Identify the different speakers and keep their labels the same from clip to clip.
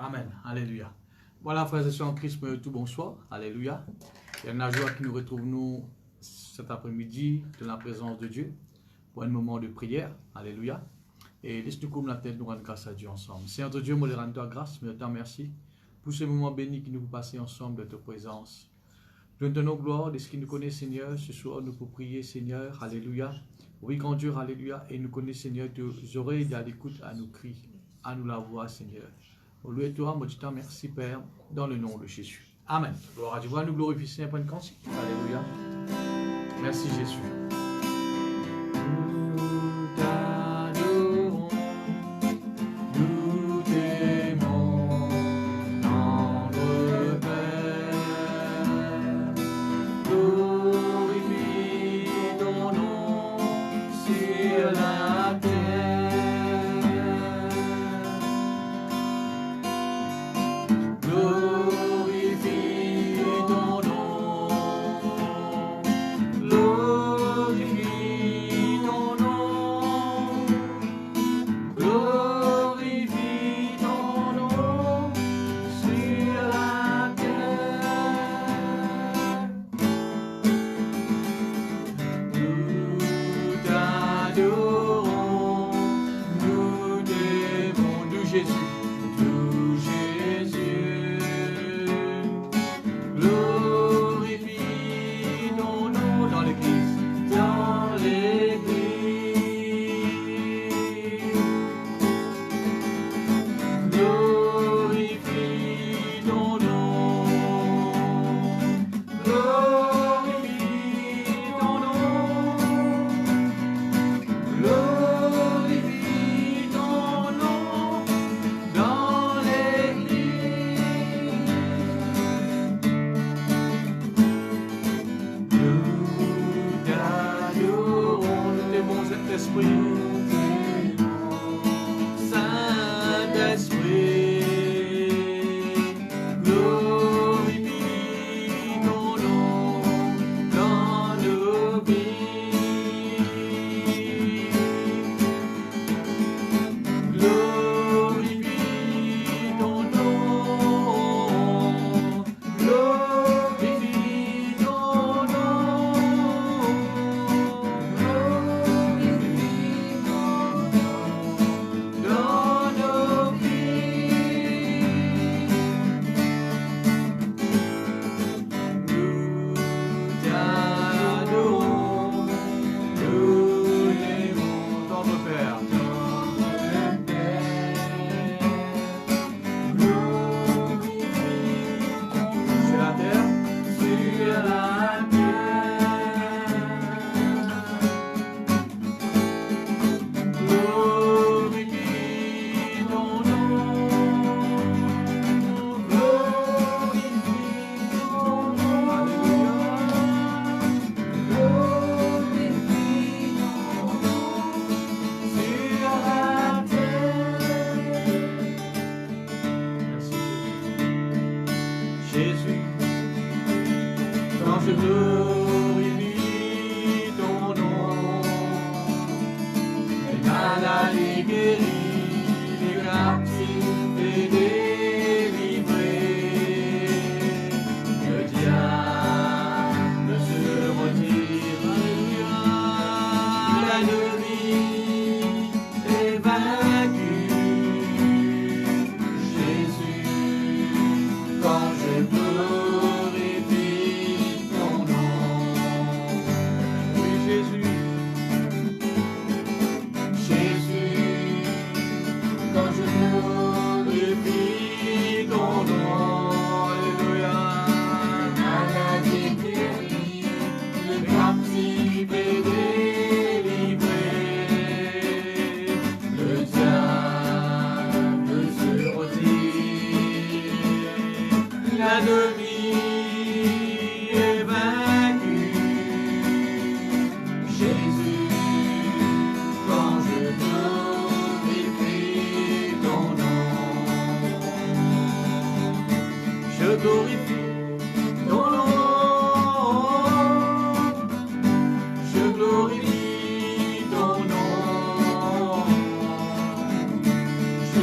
Speaker 1: Amen. Alléluia. Voilà, frères et sœurs en Christ, tout bonsoir. Alléluia. Il y a une joie qui nous retrouve nous cet après-midi dans la présence de Dieu pour un moment de prière. Alléluia. Et laisse-nous comme la tête nous rendre grâce à Dieu ensemble. Seigneur Dieu, moi, je rends toi grâce, mais je te remercie pour ce moment béni que nous pouvons passer ensemble de ta présence. Nous te donnons gloire de ce qui nous connaît, Seigneur. Ce soir, nous pouvons prier, Seigneur. Alléluia. Oui, grand Dieu, alléluia. Et nous connaissons, Seigneur, tes oreilles à l'écoute à nos cris, à nous la voix, Seigneur. Au lieu de toi, moi, je te remercie, Père, dans le nom de Jésus. Amen. Gloire à Dieu. Nous glorifions, Seigneur, pour une cantique. Alléluia. Merci, Jésus.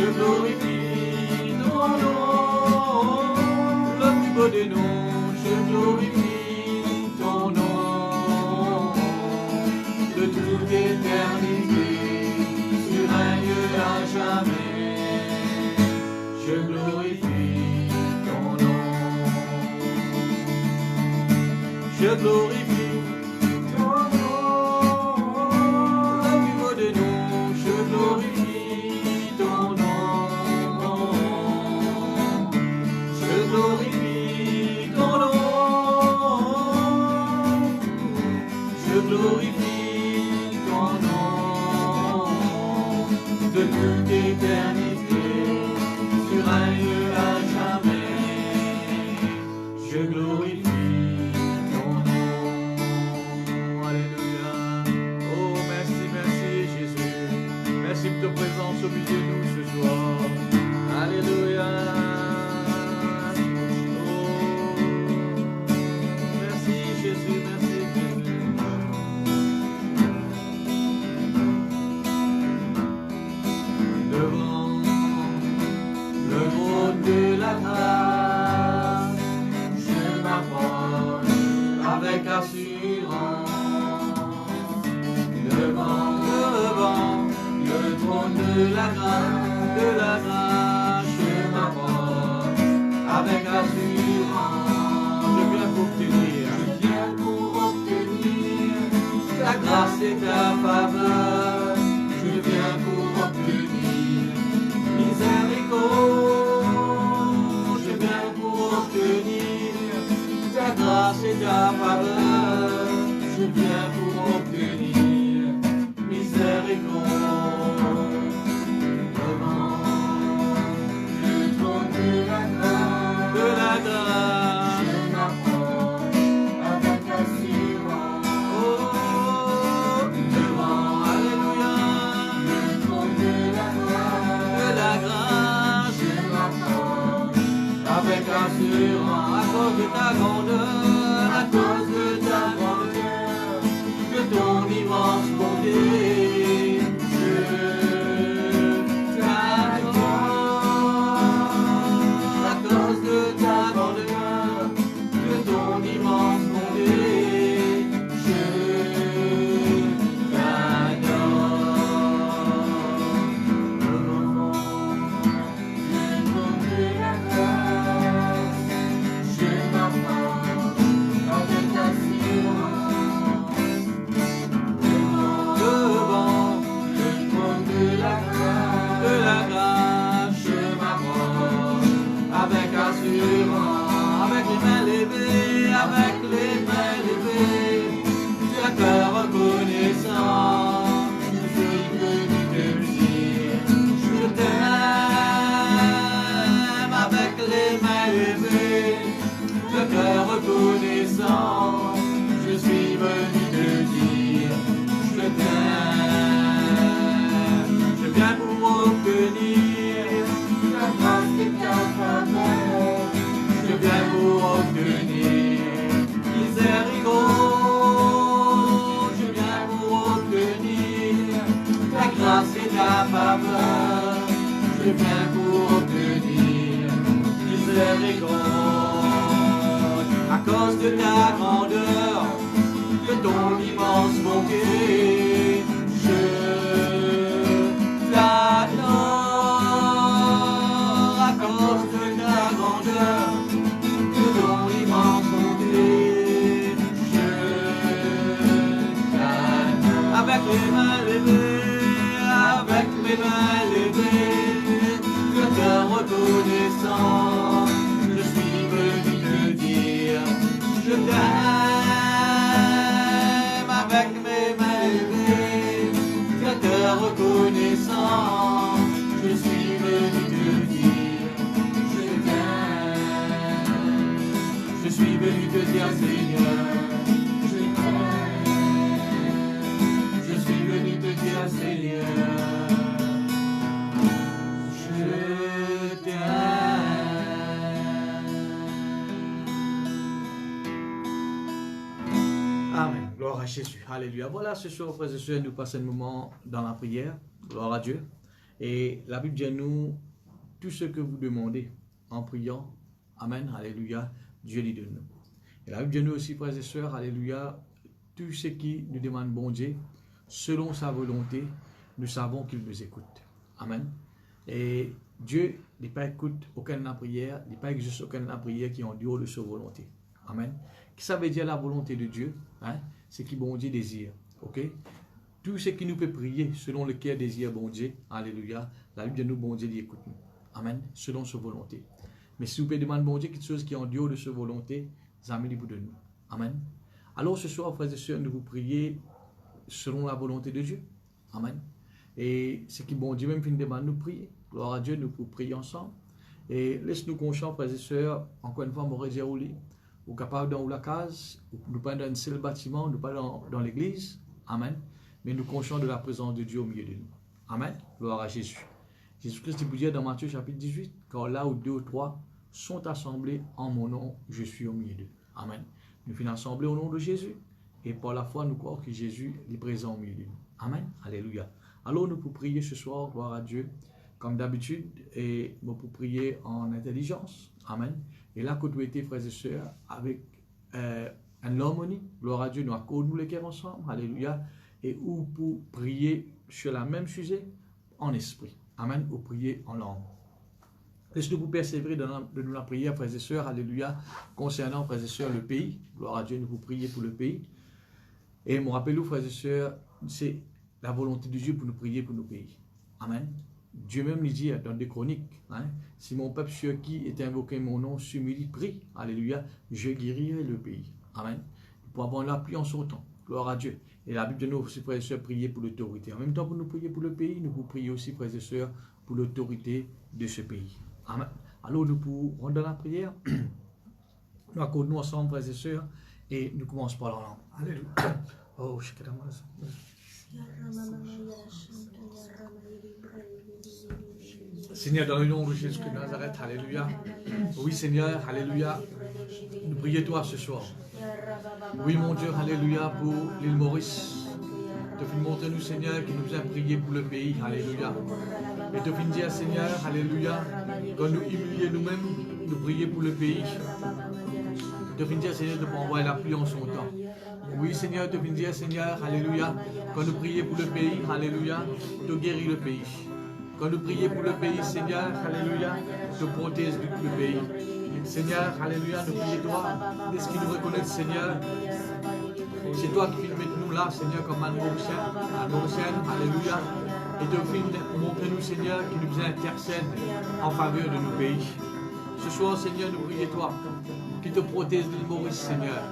Speaker 2: Je glorifie ton nom.
Speaker 1: glorifie ton nom. Le plus beau des noms, je glorifie ton nom. Je glorifie ton nom. Je glorifie ton nom. De toute éternité, tu règnes à jamais. Je glorifie ton nom. Alléluia. Oh, merci, merci Jésus. Merci pour ta présence au milieu de nous ce soir. Alléluia. Oh, merci Jésus, merci Jésus. Devant le trône de la grâce, je m'approche avec assurance. Devant le trône de la grâce, je m'approche avec assurance. Je viens pour obtenir ta grâce et ta faveur. Je viens pour obtenir miséricorde. Je viens pour obtenir ta grâce et ta faveur. Je viens pour obtenir miséricorde. Devant le trône de la grâce, je m'approche avec assurance. Oh, devant, alléluia, le trône de la grâce, je m'approche avec assurance. À cause de ta grandeur, à cause de ta grandeur, de ton immense bonté, je t'adore. À cause de ta grandeur, de ton immense bonté, je t'adore. Devant le trône de la grâce, je m'approche avec assurance. Devant le trône de la grâce, je m'approche avec assurance. Avec les mains levées, avec les mains levées, le cœur reconnaissant, je suis venu te dire, je t'aime. Avec les mains levées, le cœur reconnaissant, je suis venu te dire, je t'aime. Je viens pour obtenir ta grâce et ta faveur. Je viens pour obtenir miséricorde. Je viens pour obtenir ta grâce et ta faveur. Je viens pour obtenir miséricorde. À cause de ta grandeur, de ton immense bonté, je t'adore. À cause de ta grandeur, de ton immense bonté, je t'adore. Avec les mains levées, avec mes mains levées, le cœur reconnaissant, je suis venu te dire, je t'aime. Avec mes mains levées, le cœur reconnaissant, je suis venu te dire, je t'aime. Je suis venu te dire, Seigneur, je t'aime. Je suis venu te dire, Seigneur, je t'aime. Amen. Gloire à Jésus. Alléluia. Voilà, ce soir, frères et sœurs, nous passons un moment dans la prière. Gloire à Dieu. Et la Bible dit à nous, tout ce que vous demandez en priant, Amen, Alléluia, Dieu lui donne. Et la Bible dit à nous aussi, frères et sœurs, Alléluia, tout ce qui nous demande bon Dieu, selon sa volonté, nous savons qu'il nous écoute. Amen. Et Dieu n'est pas écoute aucune prière, il n'est pas exauce aucune prière qui est en dehors de sa volonté. Amen. Ça veut dire la volonté de Dieu, hein? C'est qui bon Dieu désire. Ok? Tout ce qui nous peut prier selon le cœur désire bon Dieu. Alléluia. La Bible de nous, bon Dieu dit écoute-nous. Amen. Selon sa volonté. Mais si vous pouvez demander bon Dieu quelque chose qui est en dehors de sa volonté, amis libre de nous. Amen. Alors ce soir, frères et sœurs, nous vous prier selon la volonté de Dieu. Amen. Et ce qui bon Dieu même finit de nous prier. Gloire à Dieu, nous pouvons prier ensemble. Et laisse-nous conscients, frères et sœurs, encore une fois, mon réservé, ou capable dans la case, nous pas dans un seul bâtiment, nous pas dans l'église. Amen. Mais nous conscients de la présence de Dieu au milieu de nous. Amen. Gloire à Jésus. Jésus-Christ vous dit dans Matthieu chapitre 18, car là où 2 ou 3 sont assemblés en mon nom, je suis au milieu d'eux. Amen. Nous finissons assemblés au nom de Jésus. Et par la foi, nous croyons que Jésus est présent au milieu de nous. Amen. Alléluia. Alors nous pouvons prier ce soir, gloire à Dieu, comme d'habitude, et nous pouvons prier en intelligence. Amen. Et là, que vous êtes, frères et sœurs, avec une harmonie, gloire à Dieu, nous accordons les cœurs ensemble. Alléluia. Et où pour prier sur le même sujet en esprit. Amen. Ou prier en langue. Laisse-nous vous persévérer de nous la prière, frères et sœurs, alléluia, concernant, frères et sœurs, le pays. Gloire à Dieu, nous vous prier pour le pays. Et me rappelez-vous, frères et sœurs, c'est la volonté de Dieu pour nous prier pour nos pays. Amen. Dieu même lui dit dans des chroniques, hein, si mon peuple sur qui est invoqué mon nom s'humilie, prie, alléluia, je guérirai le pays. Amen. Pour avoir l'appui en son temps. Gloire à Dieu. Et la Bible de nous, frères et sœurs, prier pour l'autorité. En même temps, pour nous prier pour le pays, nous vous prions aussi, frères et sœurs, pour l'autorité de ce pays. Amen. Alors nous pouvons rendre dans la prière. Nous accordons ensemble, frères et sœurs, et nous commençons par la langue. Alléluia. Oh, je suis Seigneur, dans le nom de Jésus de Nazareth, alléluia. Oui, Seigneur, alléluia. Nous prions toi ce soir. Oui, mon Dieu, alléluia, pour l'île Maurice. Tu fais montrer nous, Seigneur, qui nous a prié pour le pays, alléluia. Et tu fais dire, Seigneur, alléluia, quand nous humilions nous-mêmes, nous prions pour le pays. Tu fais dire, Seigneur, de envoyer la pluie en son temps. Oui, Seigneur, tu fais dire, Seigneur, alléluia, quand nous prions pour le pays, alléluia, tu guéris le pays. Quand nous prions pour le pays, Seigneur, alléluia, tu protèges le pays. Seigneur, alléluia, nous prions toi, est-ce qu'ils nous reconnaissent, Seigneur? C'est toi qui filmes nous là, Seigneur, comme un Mauricien, alléluia. Et tu montre-nous, Seigneur, qui nous intercède en faveur de nos pays. Ce soir, Seigneur, nous prions toi, qui te protège l'île Maurice, Seigneur.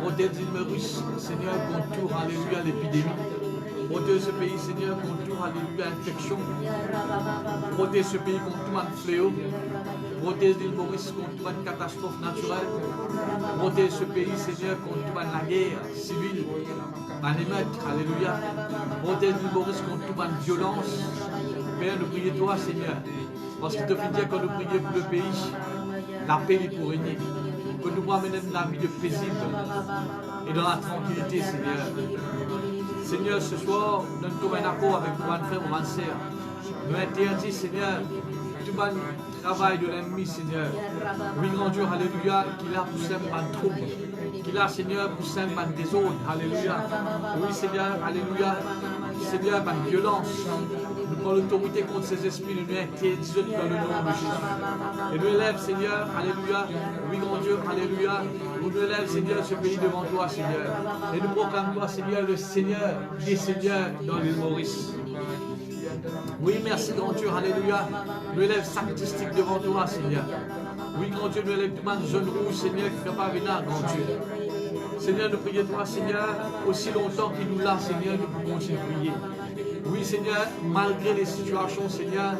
Speaker 1: Protège l'île Maurice, Seigneur, contre tout, alléluia, l'épidémie. Protège ce pays, Seigneur, contre tout, alléluia, infection. Protège ce pays contre tout un fléau. Protège l'île Maurice contre toute une catastrophe naturelle. Protège ce pays, Seigneur, contre toute la guerre civile, un émeute, alléluia. Protège l'île Maurice contre toute une violence. Père, nous prions toi, Seigneur, parce qu'il te fait dire quand nous prions pour le pays, la paix est pour régner. Que nous puissions mener la vie de paisible et dans la tranquillité, Seigneur. Seigneur, ce soir, donne-nous un accord avec nos frères et nos sœurs. Nous interdis, Seigneur, tout le travail de l'ennemi, Seigneur. Oui, grand Dieu, alléluia, qu'il a pour simple un trouble, qu'il a, Seigneur, pour simple un désordre, alléluia. Oui, Seigneur, alléluia, Seigneur, une violence. Nous prenons l'autorité contre ces esprits, nous interdisons dans le nom de Jésus. Et nous élève, Seigneur, alléluia, oui, grand Dieu, alléluia. Nous élève, Seigneur, ce pays devant toi, Seigneur. Et nous proclamons toi, Seigneur, le Seigneur des Seigneurs dans l'île Maurice. Oui, merci, grand Dieu, alléluia. Nous élève statistique devant toi, Seigneur. Oui, grand Dieu, nous élève une zone rouge, Seigneur, qui ne peut pas venir, grand Dieu. Seigneur, nous prions toi, Seigneur, aussi longtemps qu'il nous l'a, Seigneur, nous pouvons continuer de prier. Oui, Seigneur, malgré les situations, Seigneur,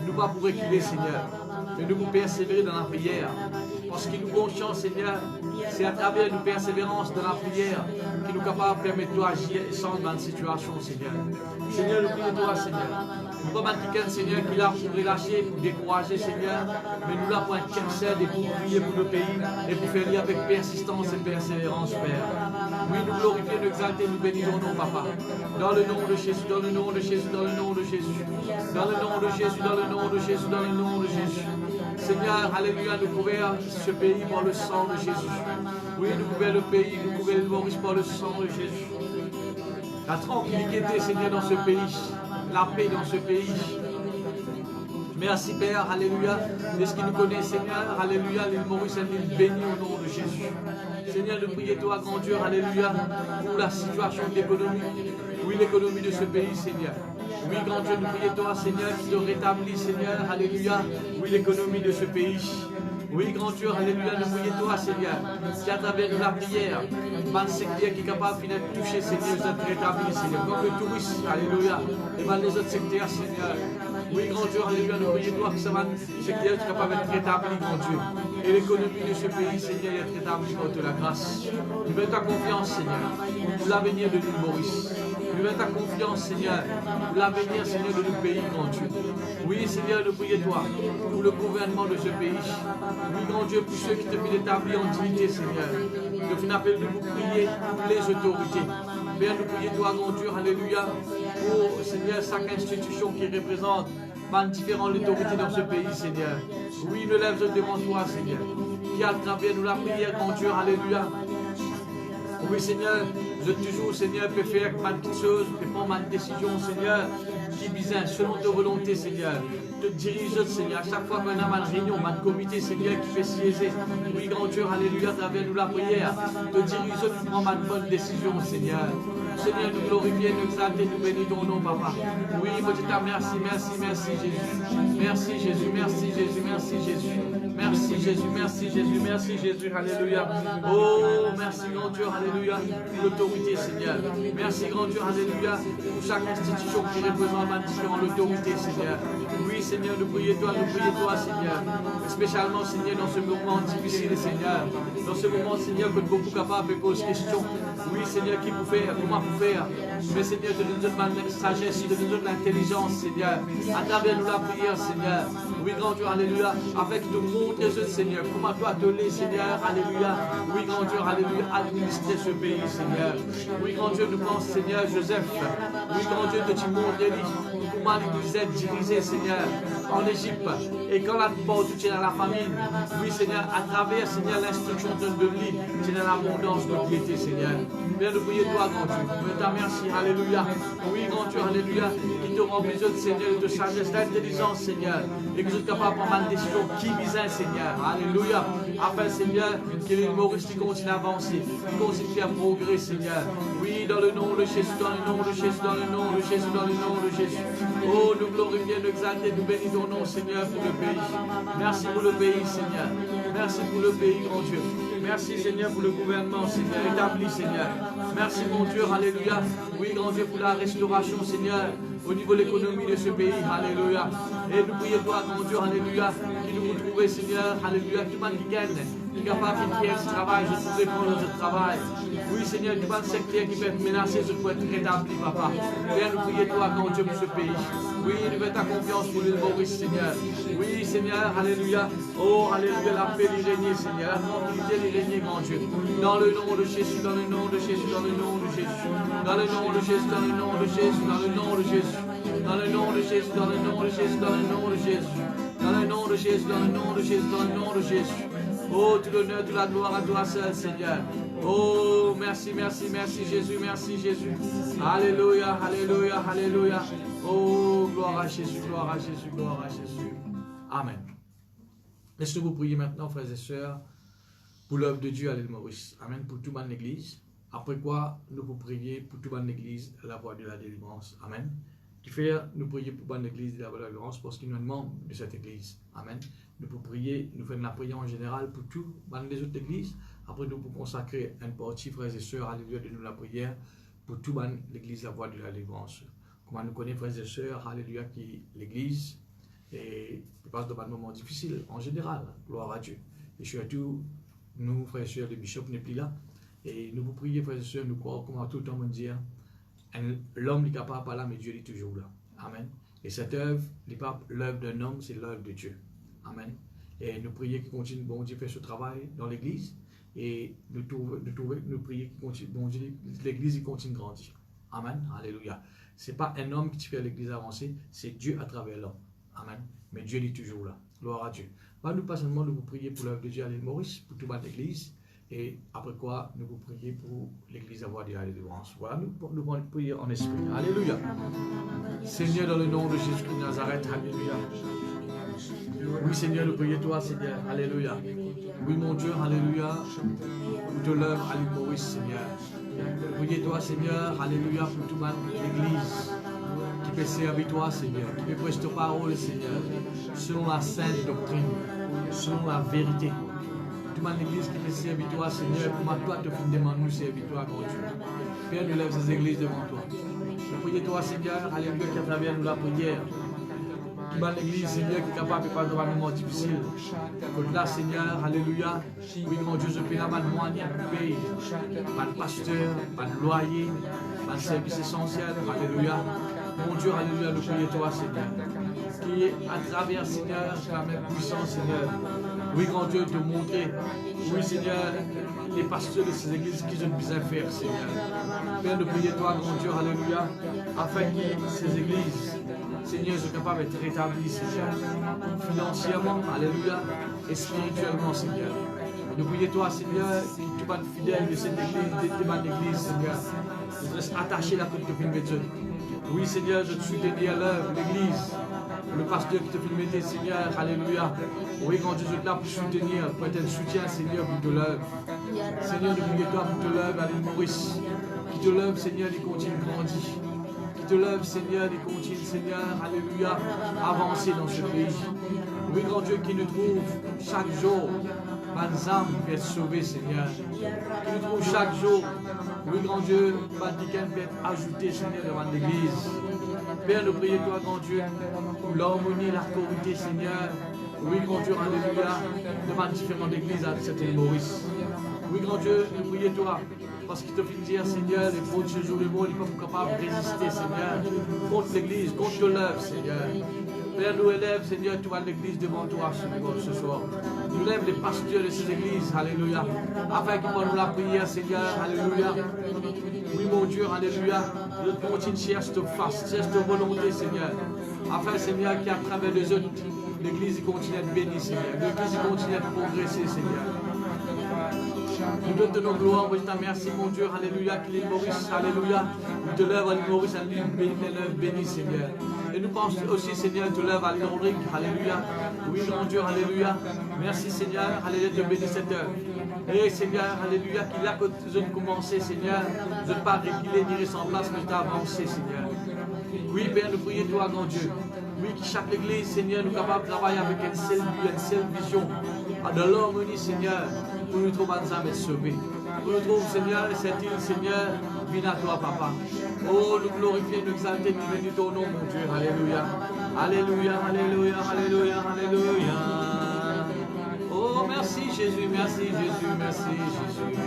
Speaker 1: nous ne pas pour reculer, Seigneur, mais nous pouvons persévérer dans la prière. Parce qu'il nous conscient, Seigneur, c'est à travers une persévérance dans la prière qui nous capable de permettre d'agir sans dans une situation, Seigneur. Seigneur, nous prions toi, Seigneur. Nous ne pas quelqu'un, Seigneur, qui l'a pour relâcher, pour décourager, Seigneur, mais nous là pour intercéder et pour prier pour le pays et pour faire lire avec persistance et persévérance, Père. Oui, nous glorifions, nous exaltons, nous bénissons nos Papa. Dans le nom de Jésus, dans le nom de Jésus, dans le nom de Jésus. Dans le nom de Jésus, dans le nom de Jésus, dans le nom de Jésus. Seigneur, alléluia, nous couvrons ce pays par le sang de Jésus. Oui, nous couvrons le pays, nous couvrons le Maurice par le sang de Jésus. La tranquillité, Seigneur, dans ce pays. La paix dans ce pays. Merci Père, alléluia, de ce qui nous connaît Seigneur, alléluia, l'île Maurice est l'île bénie au nom de Jésus. Seigneur, nous prions toi, grand Dieu, alléluia, pour la situation de l'économie. Oui, l'économie de ce pays, Seigneur. Oui, grand Dieu, nous prions toi, Seigneur, qui te rétablit, Seigneur, alléluia, oui, l'économie de ce pays. Oui, grand Dieu, alléluia, nous prions toi, Seigneur, qui à travers de la prière, mal secteur qui est capable de toucher, Seigneur, vous êtes rétabli, Seigneur, comme le touriste, alléluia, et mal les autres secteurs, Seigneur. Oui, grand Dieu, alléluia, nous prions toi, que ça va, secteur qui est capable d'être rétabli, grand Dieu. Et l'économie de ce pays, Seigneur, est rétablie par de la grâce. Nous mettons ta confiance, Seigneur, pour l'avenir de l'île Maurice. Nous mettons ta confiance, Seigneur, pour l'avenir, Seigneur, de notre pays, grand Dieu. Oui, Seigneur, nous prions toi, pour le gouvernement de ce pays. Oui, grand Dieu, pour ceux qui te viennent établir en dignité, Seigneur. Nous faisons appel de vous prier pour les autorités. Père, nous prions toi, grand Dieu, alléluia, pour, Seigneur, chaque institution qui représente différentes autorités dans ce pays, Seigneur. Oui, nous lève devant toi, Seigneur, qui à travers nous la prière, grand Dieu, alléluia. Oui, Seigneur, je toujours, Seigneur, peux faire ma petite chose, peux prendre ma décision, Seigneur, qui vise selon ta volonté, Seigneur. Te dirige, Seigneur, à chaque fois qu'on a ma réunion, ma comité, Seigneur, qui fait siéger. Oui, grand Dieu, alléluia, à travers nous la prière. Te dirige, tu prends ma bonne décision, Seigneur. Seigneur, nous glorifions, nous exaltons, nous bénissons ton nom, Papa. Oui, moi je t'aime, merci, merci, merci, Jésus. Merci, Jésus, merci, Jésus, merci, Jésus. Merci, Jésus, merci, Jésus, merci, Jésus, alléluia. Oh, merci, grand Dieu, alléluia, pour l'autorité, Seigneur. Merci, grand Dieu, alléluia, pour chaque institution qui représente ma différente autorité, Seigneur. Oui, Seigneur, nous prions toi, Seigneur. Spécialement, Seigneur, dans ce moment difficile, Seigneur. Dans ce moment, Seigneur, que beaucoup capables de poser questions. Oui, Seigneur, qui vous faire, comment vous faire. Mais Seigneur, de nous donner la sagesse, de nous donner l'intelligence, Seigneur. À travers nous la prière, Seigneur. Oui, grand Dieu, alléluia. Avec de montrer ce Seigneur. Comment toi atteler, Seigneur, alléluia. Oui, grand Dieu, alléluia. Administrer ce pays, Seigneur. Oui, grand Dieu, nous pensons, Seigneur, Joseph. Oui, grand Dieu, de Timon, d'Élie. Comment il nous aide diriger, Seigneur, en Égypte. Et quand la porte tient à la famine, oui, Seigneur, à travers, Seigneur, l'instruction de l'île, c'est dans l'abondance de piété, Seigneur. Viens nous prier, toi, grand Dieu. Je te remercie, alléluia. Oui, grand Dieu, alléluia, qui te rend besoin, Seigneur, de sagesse, d'intelligence, Seigneur. Et que je sois capable de prendre une décision qui vise, Seigneur. Alléluia. Afin, Seigneur, que l'île Maurice continue à avancer, qu'il continue à faire progrès, Seigneur. Oui, dans le nom de Jésus, dans le nom de Jésus, dans le nom de Jésus, dans le nom de Jésus. Oh, nous glorifions, nous exaltons, nous bénissons ton nom, Seigneur, pour le pays. Merci pour le pays, Seigneur. Merci pour le pays, grand Dieu. Merci, Seigneur, pour le gouvernement, Seigneur, établi, Seigneur. Merci, mon Dieu, alléluia. Oui, grand Dieu, pour la restauration, Seigneur, au niveau de l'économie de ce pays, alléluia. Et nous prions toi, mon Dieu, alléluia, qui nous retrouve, Seigneur, alléluia, tout le monde qui gagne, qui est capable de faire ce travail, je trouve pour ce travail. Oui, Seigneur, tout le secteur qui peut être menacé, je peux être rétabli, Papa. Viens nous prier toi, mon Dieu, pour ce pays. Oui, nous mettons ta confiance pour l'île Maurice, Seigneur. Oui, Seigneur, alléluia. Oh, alléluia, la paix l'y régner, Seigneur. La tranquillité l'y régner, grand Dieu. Dans le nom de Jésus, dans le nom de Jésus, dans le nom de Jésus. Dans le nom de Jésus, dans le nom de Jésus, dans le nom de Jésus. Dans le nom de Jésus, dans le nom de Jésus, dans le nom de Jésus. Dans le nom de Jésus, dans le nom de Jésus, dans le nom de Jésus. Oh, tout l'honneur, toute la gloire à toi seul, Seigneur. Oh, merci, merci, merci Jésus, merci Jésus. Alléluia, alléluia, alléluia. Oh, gloire à Jésus, gloire à Jésus, gloire à Jésus. Amen. Laissez-nous vous prier maintenant, frères et sœurs, pour l'œuvre de Dieu à l'île Maurice. Amen, pour toute bonne église. Après quoi, nous vous prier pour toute bonne église, la voie de la délivrance. Amen. Qui fait, nous prier pour bonne église, la voie de la délivrance, parce qu'il nous demande de cette église. Amen. Nous pour prier, nous faisons la prière en général pour toutes les autres églises. Après, nous pour consacrer une partie, frères et sœurs, alléluia, de nous la prière pour toute l'église, la voie de la délivrance. Comment nous connaissons, frères et sœurs, alléluia, qui l'église et passe de moments difficiles en général. Gloire à Dieu. Et surtout, nous, frères et sœurs, le bishop n'est plus là. Et nous vous prions, frères et sœurs, nous croyons, comment tout le temps me dire, l'homme n'est capable pas là, mais Dieu est toujours là. Amen. Et cette œuvre n'est pas l'œuvre d'un homme, c'est l'œuvre de Dieu. Amen. Et nous prions qu'il continue, bon Dieu, faire ce travail dans l'église. Et nous prions qu'il continue, bon Dieu, l'église continue de grandir. Amen. Alléluia. Ce n'est pas un homme qui fait l'église avancer, c'est Dieu à travers l'homme. Amen. Mais Dieu est toujours là. Gloire à Dieu. Nous pas seulement nous vous prier pour l'œuvre de Dieu à l'île Maurice, pour toute l'église, Et après quoi, nous vous prions pour l'église à voix de la délivrance. Voilà, nous prions en esprit. Alléluia. Seigneur, dans le nom de Jésus-Christ de Nazareth, alléluia. Oui, Seigneur, nous prions toi, Seigneur. Alléluia. Oui, mon Dieu, alléluia. Pour te l'œuvre à l'île Maurice, Seigneur. Priez toi, Seigneur, alléluia, pour tout l'église qui peut servir toi, Seigneur, qui peut prêcher ta parole, Seigneur, selon la sainte doctrine, selon la vérité. Tout l'église qui peut servir toi, Seigneur, pour toi, te faire demander nous servir toi, mon Dieu. Père, nous lève ces églises devant toi. Nous prions toi, Seigneur, alléluia, qui à travers nous la prière. Tout l'église, Seigneur, qui est capable de faire un moment difficile. Côte là, Seigneur, alléluia. Oui, mon Dieu, je prie la main de moi, pays. Pas de pasteur, pas de loyer, pas de service essentiel, alléluia. Mon Dieu, alléluia, nous prions toi, Seigneur. Qui est à travers, Seigneur, la même puissance, Seigneur. Oui, grand Dieu, te montrer. Oui, Seigneur, les pasteurs de ces églises qui ont besoin de faire, Seigneur. Père, nous prions toi, grand Dieu, alléluia, afin que ces églises, Seigneur, soient capables d'être rétablies, Seigneur, financièrement, alléluia, et spirituellement, Seigneur. Nous prions toi, Seigneur, qui tu vas être fidèle de cette église, de tes église, Seigneur. Nous restons attachés à la côte de film. Oui, Seigneur, je te suis dédié à l'œuvre, l'église. Le pasteur qui te filme, Seigneur, alléluia. Oui, quand Dieu est là pour soutenir, pour être un soutien, Seigneur, pour te l'œuvre. Seigneur, nous prions toi pour te l'œuvre à l'île Maurice. Qui te l'œuvre, Seigneur, il continue de grandir. Qui te l'œuvre, Seigneur, il continue, Seigneur, alléluia, avancer dans ce pays. Oui, grand Dieu, qui nous trouve chaque jour, les âmes peut être sauvées, Seigneur. Qui nous trouve chaque jour. Oui, grand Dieu, Vatican peut être ajouté, Seigneur, devant l'église. Père, nous prions toi, grand Dieu, pour l'harmonie, la corité, Seigneur. Oui, grand Dieu, alléluia, devant différentes églises à cette île Maurice. Oui, grand Dieu, nous prions toi, parce qu'il te fait dire, Seigneur, les faux de ce jour, les mots, ils ne sont pas capables de résister, Seigneur, contre l'église, contre l'œuvre, Seigneur. Père, nous élève, Seigneur, tu vois l'église devant toi ce soir. Nous lève les pasteurs de ces églises, alléluia, afin qu'ils prennent la prière, Seigneur, alléluia. Oui, mon Dieu, alléluia, nous continuons de chercher ta face, cherche ta volonté, Seigneur, afin, Seigneur, qu'à travers les autres, l'église continue à être bénie, Seigneur, l'église continue à progresser, Seigneur. Nous te donnons gloire, oui, merci, mon Dieu, alléluia, qu'il est Maurice, alléluia, nous te lève à l'île Maurice, à l'île bénie, Seigneur. Et nous pensons aussi, Seigneur, te lève à l'île Rodrigue, alléluia. Oui, mon Dieu, alléluia. Merci, Seigneur, alléluia, de bénir cette heure. Et Seigneur, alléluia, qu'il a que tu as commencé, Seigneur. Je ne pas réguler ni rester en place, mais tu as avancé, Seigneur. Oui, Père, nous prions toi, grand Dieu. Oui, que chaque église, Seigneur, nous capables de travailler avec une seule but, une seule vision. De l'harmonie, Seigneur, pour nous trouver ensemble et sauver. Pour nous trouver, Seigneur, cette île, Seigneur, viens à toi, Papa. Oh, nous glorifions, nous exaltons, nous bénissons ton nom, mon Dieu. Alléluia. Alléluia, alléluia, alléluia, alléluia. Oh, merci Jésus, merci Jésus, merci Jésus.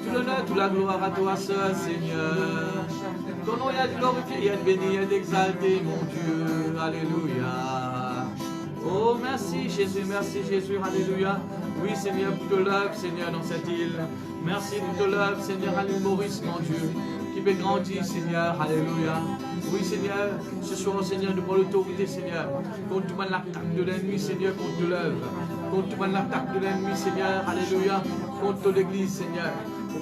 Speaker 1: Tout l'honneur, toute la gloire à toi seul, Seigneur. Ton nom est glorifié, est béni, est exalté, mon Dieu. Alléluia. Oh, merci Jésus, alléluia. Oui, Seigneur, pour te l'œuvre, Seigneur, dans cette île. Merci pour te l'œuvre, Seigneur, à l'île Maurice, mon Dieu, qui peut grandir, Seigneur, alléluia. Oui, Seigneur, ce soir, Seigneur, nous prenons l'autorité, Seigneur, contre tout l'attaque de l'ennemi, Seigneur, contre l'œuvre. Contre tout l'attaque de l'ennemi, Seigneur, alléluia, contre l'église, Seigneur.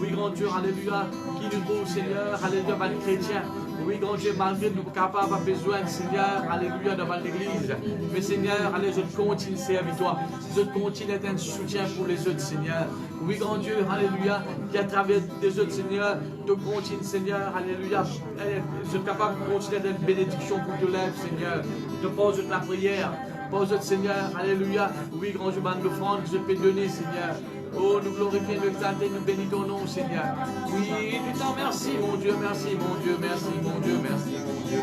Speaker 1: Oui, grand Dieu, alléluia, qui nous trouve, Seigneur, alléluia, dans les chrétiens. Oui, grand Dieu, malgré nous capables, pas besoin, Seigneur, alléluia, devant l'église. Mais Seigneur, allez, je continue à servir toi. Je continue d'être un soutien pour les autres, Seigneur. Oui, grand Dieu, alléluia, qui à travers des autres, Seigneur, te continue, Seigneur, alléluia. Je suis capable de continuer d'être une bénédiction pour te lève, Seigneur. Je pose de la prière. Pose de Seigneur, alléluia. Oui, grand Dieu, bande de offrande que je peux donner, Seigneur. Oh, nous glorifions, nous exaltons, nous bénissons ton nom, Seigneur. Oui, nous t'en merci, mon Dieu, merci, mon Dieu, merci, mon Dieu, merci, mon Dieu.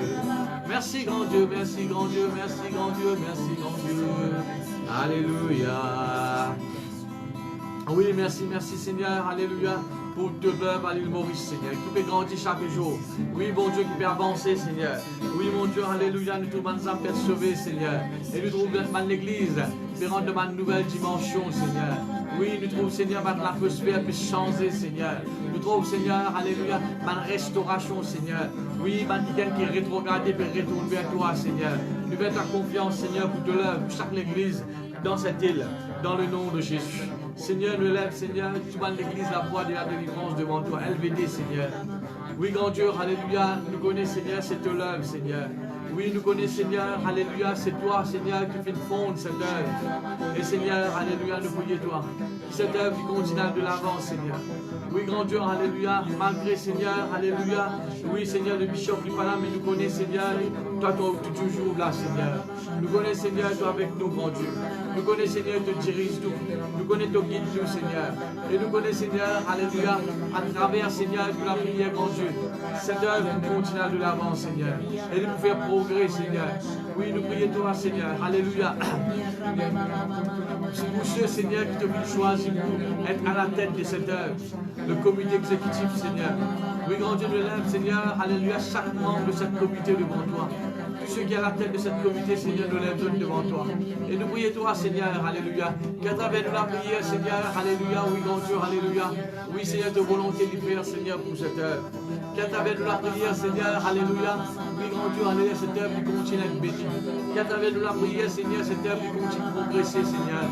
Speaker 1: Merci, grand Dieu, merci, grand Dieu, merci, grand Dieu, merci, grand Dieu. Alléluia. Oui, merci, merci, Seigneur, alléluia. Pour te l'œuvre à l'île Maurice, Seigneur, qui peut grandir chaque jour. Oui, mon Dieu, qui peut avancer, Seigneur. Oui, mon Dieu, alléluia, nous trouvons ensemble pour sauver, Seigneur. Et nous trouvons dans l'église, pour rendre une nouvelle dimension, Seigneur. Oui, nous trouvons, Seigneur, que l'atmosphère peut changer, Seigneur. Nous trouvons, Seigneur, alléluia, une restauration, Seigneur. Oui, quelqu'un qui est rétrogradé peut retourner vers toi, Seigneur. Nous mettons ta confiance, Seigneur, pour te l'œuvre, pour chaque église dans cette île, dans le nom de Jésus. Seigneur, nous lève, Seigneur, tu vas l'église, la voie de la délivrance devant toi. LVD, Seigneur. Oui, grand Dieu, alléluia, nous connaissons, Seigneur, c'est l'œuvre, Seigneur. Oui, nous connaissons, Seigneur, alléluia, c'est toi, Seigneur, qui fait fondre cette œuvre. Et Seigneur, alléluia, nous prions toi. Cette œuvre qui continue de l'avant, Seigneur. Oui, grand Dieu, alléluia, malgré, Seigneur, alléluia. Oui, Seigneur, le bishop n'est pas là, mais nous connaissons, Seigneur, toi, tu es toujours là, Seigneur. Nous connaissons, Seigneur, toi avec nous, grand Dieu. Nous connaissons, Seigneur, te dirige tout. Nous connaissons ton guide, nous, Seigneur. Et nous connaissons, Seigneur, alléluia, à travers, Seigneur, de la prière, grand Dieu. Cette œuvre continue de l'avant, Seigneur. Et de nous faire progrès, Seigneur. Oui, nous prions toi, Seigneur. Alléluia. Pour ceux, Seigneur, qui te choisir pour être à la tête de cette œuvre, le comité exécutif, Seigneur. Oui, grand Dieu, nous lève, Seigneur, alléluia, chaque membre de cette comité devant toi. Tous ceux qui sont à la tête de cette comité, Seigneur, nous lève devant toi. Et nous prions toi, Seigneur, alléluia, qu'à travers de la prière, Seigneur, alléluia, oui, grand Dieu, alléluia. Oui, Seigneur, de volonté de faire, Seigneur, pour cette œuvre. Qu'à travers de la prière, Seigneur, alléluia, oui, grand Dieu, alléluia, cette œuvre qui continue à être bénie. Qu'à travers de la prière, Seigneur, cette œuvre qui continue à progresser, Seigneur.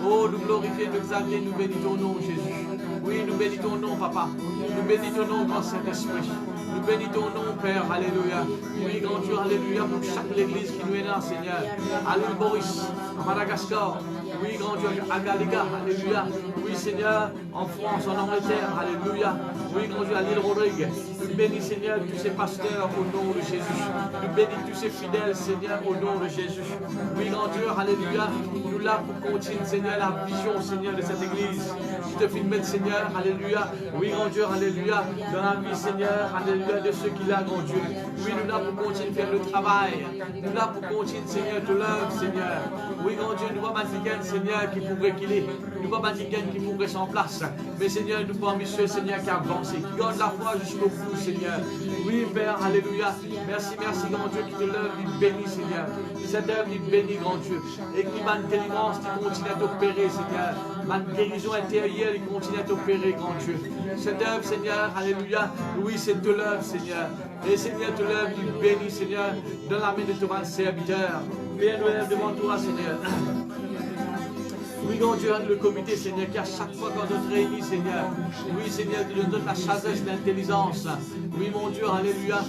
Speaker 1: Oh, nous glorifions, nous exaltons, nous bénissons ton nom, Jésus. Oui, nous bénissons ton nom, Papa. Nous bénissons ton nom, grand Saint-Esprit. Nous bénissons ton nom, Père. Alléluia. Oui, grand Dieu, alléluia, pour chaque église qui nous est là, Seigneur. À l'île Maurice, à Madagascar. Oui, grand Dieu, à Galiga. Alléluia. Oui, Seigneur, en France, en Angleterre. Alléluia. Oui, grand Dieu, à l'île Rodrigue. Nous bénissons, Seigneur, tous ces pasteurs au nom de Jésus. Nous bénissons tous ces fidèles, Seigneur, au nom de Jésus. Oui, grand Dieu, alléluia. Nous là pour continuer, Seigneur, la vision, Seigneur, de cette église. Je te filme, Seigneur, alléluia. Oui, grand Dieu, alléluia. Dans la vie, Seigneur, alléluia, de ceux qui l'ont, grand Dieu. Oui, nous là pour continuer faire le travail. Nous là pour continuer, Seigneur, de l'œuvre, Seigneur. Oui, grand Dieu, nous ne pas dire Seigneur, qui pourrait qu'il est. Nous ne pas dire qui pourrait s'en place. Mais, Seigneur, nous pas monsieur, Seigneur, qui avance, qui garde la foi jusqu'au bout, Seigneur. Oui, Père, alléluia. Merci, merci, grand Dieu, qui te l'œuvre, il bénit, Seigneur. Cette œuvre, il bénit, grand Dieu. Et qui m'a une délivrance, qui continue à t'opérer, Seigneur. Ma guérison intérieure, il continue à t'opérer, grand Dieu. Cette œuvre, Seigneur, alléluia. Oui, c'est de l'œuvre, Seigneur. Et Seigneur, de l'œuvre, il bénit, Seigneur, dans la main de ton serviteur. Viens nous lève devant toi, Seigneur. Oui, grand Dieu, le comité, Seigneur, qui à chaque fois quand on se réunit, Seigneur. Oui, Seigneur, tu nous donnes la sagesse, l'intelligence. Oui, mon Dieu, alléluia.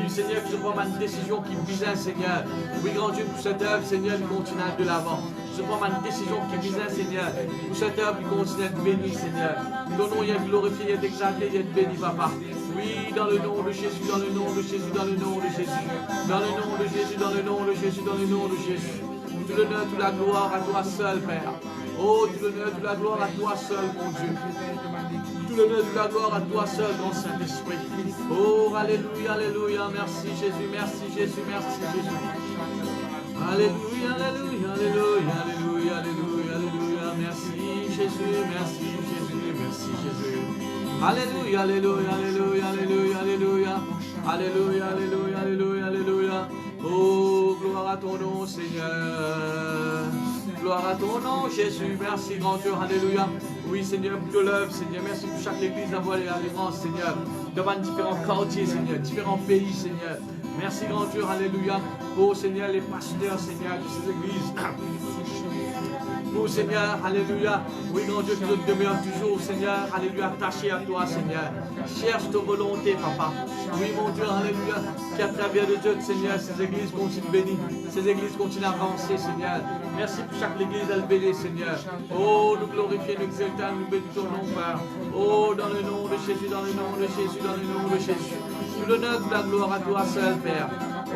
Speaker 1: Seigneur, que je prends une décision qui visait, Seigneur. Oui, grand Dieu, pour cette œuvre, Seigneur, du continent de l'avant. Je prends une décision qui visait, Seigneur. Pour cette œuvre du continent de béni, Seigneur. Ton nom, il est glorifié, il est exalté, il est béni, Papa. Oui, dans le nom de Jésus, dans le nom de Jésus, dans le nom de Jésus. Dans le nom de Jésus, dans le nom de Jésus, dans le nom de Jésus. Tout l'honneur, toute la gloire à toi seul, Père. Oh, tout l'honneur, toute la gloire à toi seul, mon Dieu. Tout l'honneur, toute la gloire à toi seul, mon Saint-Esprit. Oh, alléluia, alléluia. Merci Jésus, merci Jésus, merci Jésus. Alléluia, alléluia, alléluia, alléluia, alléluia, alléluia. Merci Jésus, merci Jésus, merci Jésus. Alléluia, alléluia, alléluia, alléluia, alléluia. Alléluia, alléluia, alléluia, alléluia. Oh, gloire à ton nom, Seigneur. Gloire à ton nom, Jésus. Merci, grand Dieu. Alléluia. Oui, Seigneur, pour l'œuvre, Seigneur. Merci pour chaque église d'avoir les allégeances, Seigneur. Devant différents quartiers, Seigneur. Différents pays, Seigneur. Merci, grand Dieu. Alléluia. Oh, Seigneur, les pasteurs, Seigneur, de ces églises. Oh Seigneur, alléluia. Oui, grand Dieu, que nous demeurons toujours, Seigneur, alléluia, attachés à toi, Seigneur. Cherche ta volonté, Papa. Oui, mon Dieu, alléluia, qu'à travers de Dieu, Seigneur, ces églises continuent bénies. Ces églises continuent à avancer, Seigneur. Merci pour chaque église, elle bénit, Seigneur. Oh, nous glorifions, nous exaltons, nous bénissons ton nom, Père. Oh, dans le nom de Jésus, dans le nom de Jésus, dans le nom de Jésus. Tout l'honneur, toute la gloire à toi seul, Père.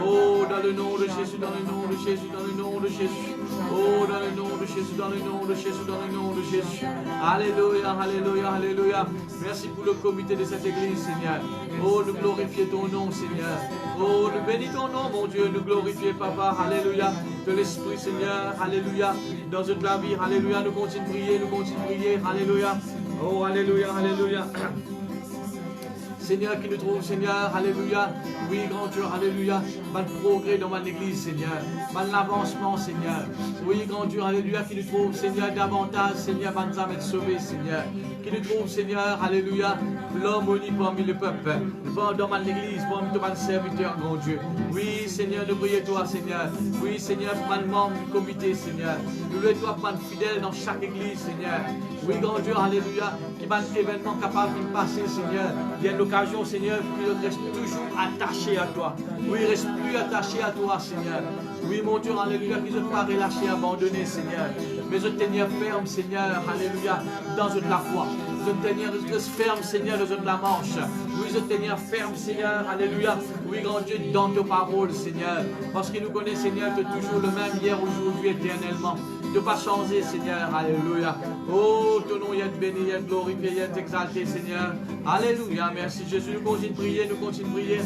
Speaker 1: Oh, dans le nom de Jésus, dans le nom de Jésus, dans le nom de Jésus. Oh, dans le nom de Jésus, dans le nom de Jésus, dans le nom de Jésus. Alléluia, alléluia, alléluia. Merci pour le comité de cette église, Seigneur. Oh, nous glorifions ton nom, Seigneur. Oh, nous bénissons ton nom, mon Dieu. Nous glorifions, Papa. Alléluia. De l'Esprit, Seigneur. Alléluia. Dans toute la vie, alléluia. Nous continuons de prier, nous continuons de prier. Alléluia. Oh, alléluia, alléluia. Seigneur, qui nous trouve, Seigneur, alléluia. Oui, grand Dieu, alléluia. Mal progrès dans mon église, Seigneur. Mal l'avancement, Seigneur. Oui, grand Dieu, alléluia, qui nous trouve, Seigneur, davantage, Seigneur, va nous être sauvés, Seigneur. Qui nous trouve, Seigneur, alléluia. l'harmonie parmi le peuple, dans l'église, parmi tous les serviteurs, mon Dieu. Oui, Seigneur, nous prions toi, Seigneur. Oui, Seigneur, pour les membres du comité, Seigneur. Nous voulons toi, pour les fidèles dans chaque église, Seigneur. Oui, grand Dieu, alléluia, qui va un événement capable de passer, Seigneur. Il y a l'occasion, Seigneur, que nous reste toujours attachés à toi. Oui, reste plus attachés à toi, Seigneur. Oui, mon Dieu, alléluia, qu'ils ne soient pas relâchés, abandonnés, Seigneur. Mais je tenir ferme, Seigneur, alléluia, dans de la foi. Je tenir ferme, Seigneur, dans de la marche. Oui, je tenir ferme, Seigneur, alléluia. Oui, grand Dieu, dans tes paroles, Seigneur. Parce qu'il nous connaît, Seigneur, que toujours le même hier, aujourd'hui, éternellement. De ne pas changer, Seigneur, alléluia. Oh, ton nom est béni, est glorifié, est exalté, Seigneur. Alléluia, merci Jésus. Nous continuons de prier,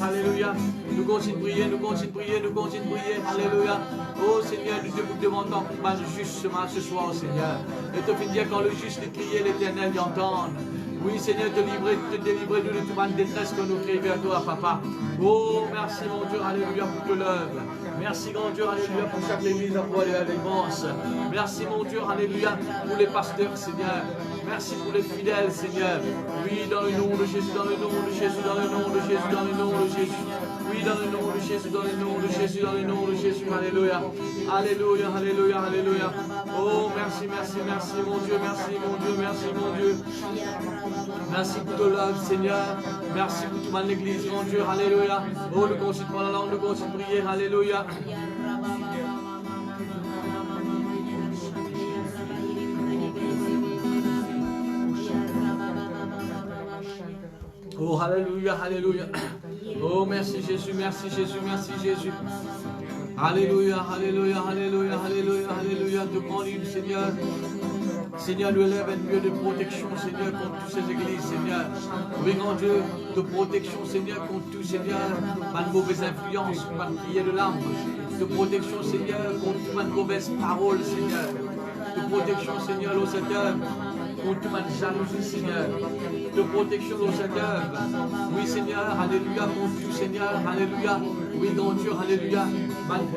Speaker 1: alléluia. Nous continuons de prier, nous continuons de prier, nous continuons de prier, alléluia. Oh Seigneur, nous te demandons mal justement ce soir, Seigneur. Et te faire dire quand le juste est crié, l'Éternel y entende. Oui, Seigneur, te délivrer de toute ma détresse que nous crions vers toi, Papa. Oh, merci, mon Dieu, alléluia, pour que l'œuvre. Merci, grand Dieu, alléluia, pour chaque église à foi de la défense. Merci, mon Dieu, alléluia, pour les pasteurs, Seigneur. Merci pour les fidèles, Seigneur. Oui, dans le nom de Jésus, dans le nom de Jésus, dans le nom de Jésus, dans le nom de Jésus. Oui, dans le nom de Jésus, dans le nom de Jésus, dans le nom de Jésus, alléluia. Alléluia, alléluia, alléluia. Oh, merci, merci, merci, mon Dieu, merci, mon Dieu, merci, mon Dieu. Merci pour ton l'œuvre, Seigneur. Merci pour toute l'église, mon Dieu, alléluia. Oh, nous continuons par la langue, nous continuons de prier, alléluia. Oh, alléluia, alléluia. Oh, merci Jésus, merci Jésus, merci Jésus. Alléluia, alléluia, alléluia, alléluia, alléluia. Demande-lui, Seigneur. Seigneur, nous élève un lieu de protection, Seigneur, contre toutes ces églises, Seigneur. Oui, grand Dieu, de protection, Seigneur, contre tout, Seigneur, pas de mauvaise influence, pas de prière de l'âme. De protection, Seigneur, contre toute mauvaise parole, Seigneur. De protection, Seigneur, au Seigneur, contre toute jalousie, Seigneur. De protection, au Seigneur. Oui, Seigneur, alléluia, contre tout, Seigneur, alléluia. Oui, grand Dieu, alléluia.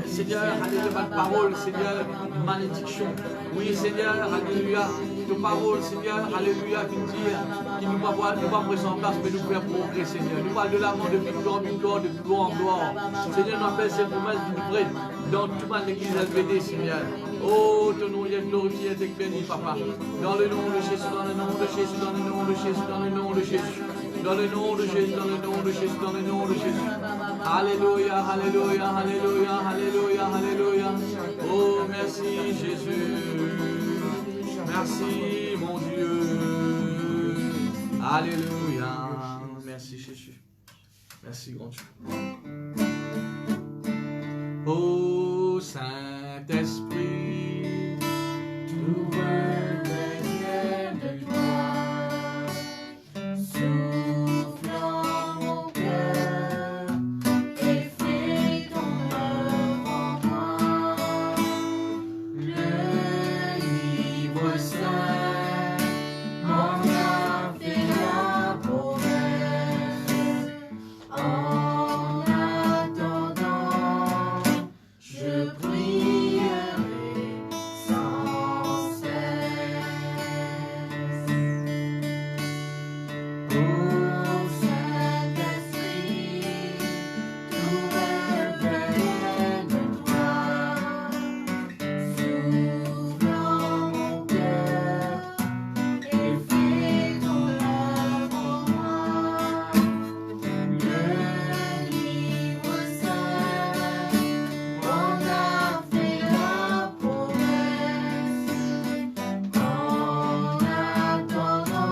Speaker 1: Seigneur, alléluia, ma parole, Seigneur, malédiction. Oui, Seigneur, alléluia. De parole, Seigneur, alléluia, qui nous va voir, nous va présenter en place, mais nous faire progrès, Seigneur. Nous parle de l'avant de victoire en victoire, de gloire en gloire. Seigneur, nous appelle ces promesses de nous près dans toute l'église LVD, Seigneur. Oh, ton nom est glorifié, est béni, Papa. Dans le nom de Jésus, dans le nom de Jésus, dans le nom de Jésus, dans le nom de Jésus. Dans le nom de Jésus, dans le nom de Jésus, dans le nom de Jésus. Alléluia, alléluia, alléluia, alléluia, alléluia. Oh, merci Jésus. Merci mon Dieu. Alléluia. Merci Jésus. Merci grand Dieu. Oh Saint-Esprit, tu veux venir de toi. Souffle en mon cœur et fais ton œuvre en moi. Le livre saint m'en a fait la promesse. En attendant, je prierai sans cesse. Ô Saint-Esprit, tout revêt de toi. Souffle en mon cœur et fais ton œuvre en moi. Le livre saint m'en a fait la promesse. En attendant,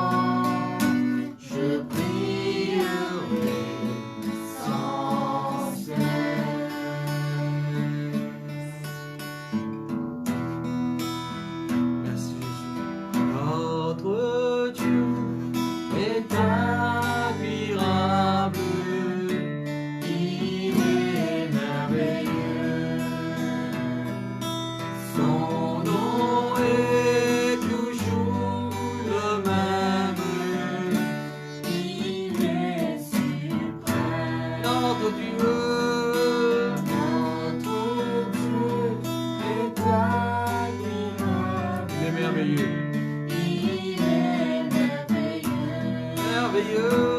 Speaker 1: je prierai sans cesse. Merci Jésus. Notre Dieu est admirable, il est merveilleux. Son nom est toujours le même, il est suprême. Notre Dieu est admirable, il est merveilleux. Il est merveilleux. Merveilleux.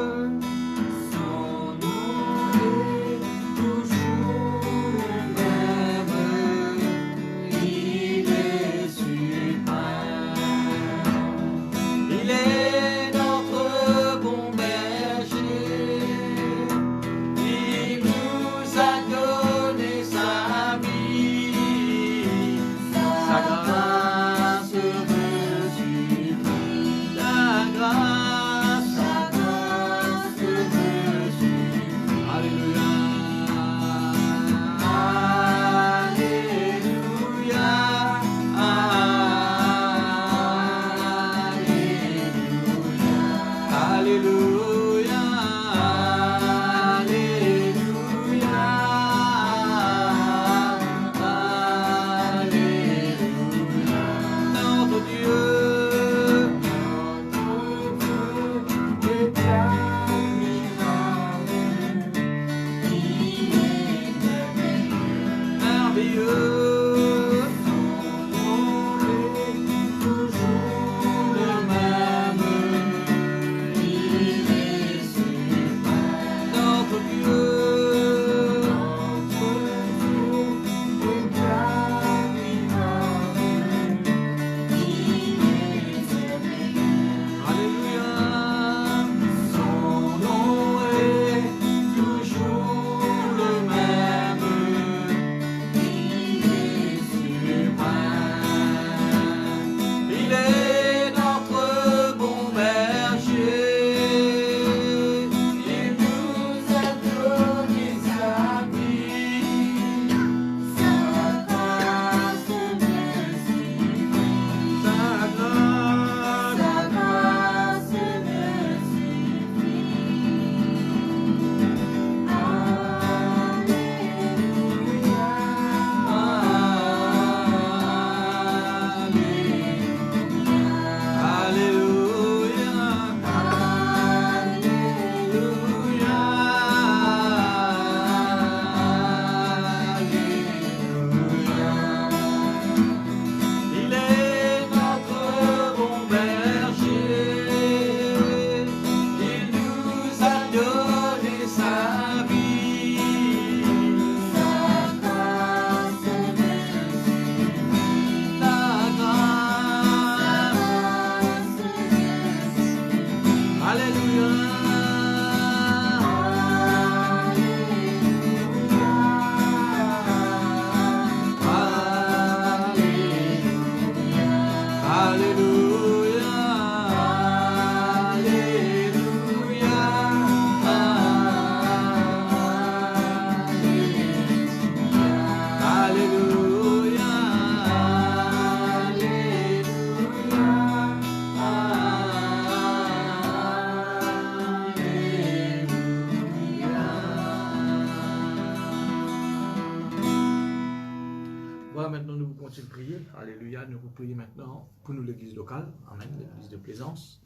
Speaker 1: nous continuons de prier. Alléluia. Nous vous prions maintenant pour nous, l'église locale. Amen. L'église de Plaisance.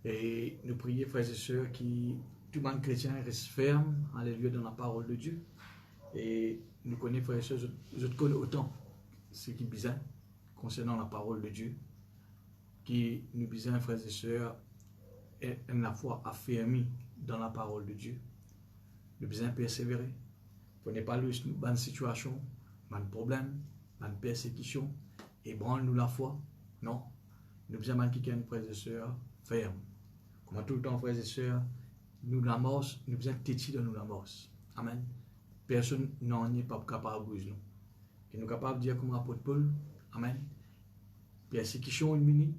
Speaker 1: Et nous prions, frères et sœurs, qui, tout le monde chrétien reste ferme. Alléluia, dans la parole de Dieu. Et nous connaissons, frères et sœurs, je te connais autant ce qui est bizarre concernant la parole de Dieu. Qui nous besoin, frères et sœurs, est la foi affermie dans la parole de Dieu. Nous besoin persévérer. Vous n'avez pas une bonne situation, un problème, une persécution, ébranle-nous la foi. Non. Nous besoin de quelqu'un, frères et sœurs, ferme. Comme tout le temps, frères et sœurs, nous l'amorce, nous besoin de têtis dans nous l'amorce. Amen. Personne n'en est pas capable de bouger nous. Et nous sommes capables de dire comme l'apôtre Paul, Amen. Persécution est venue,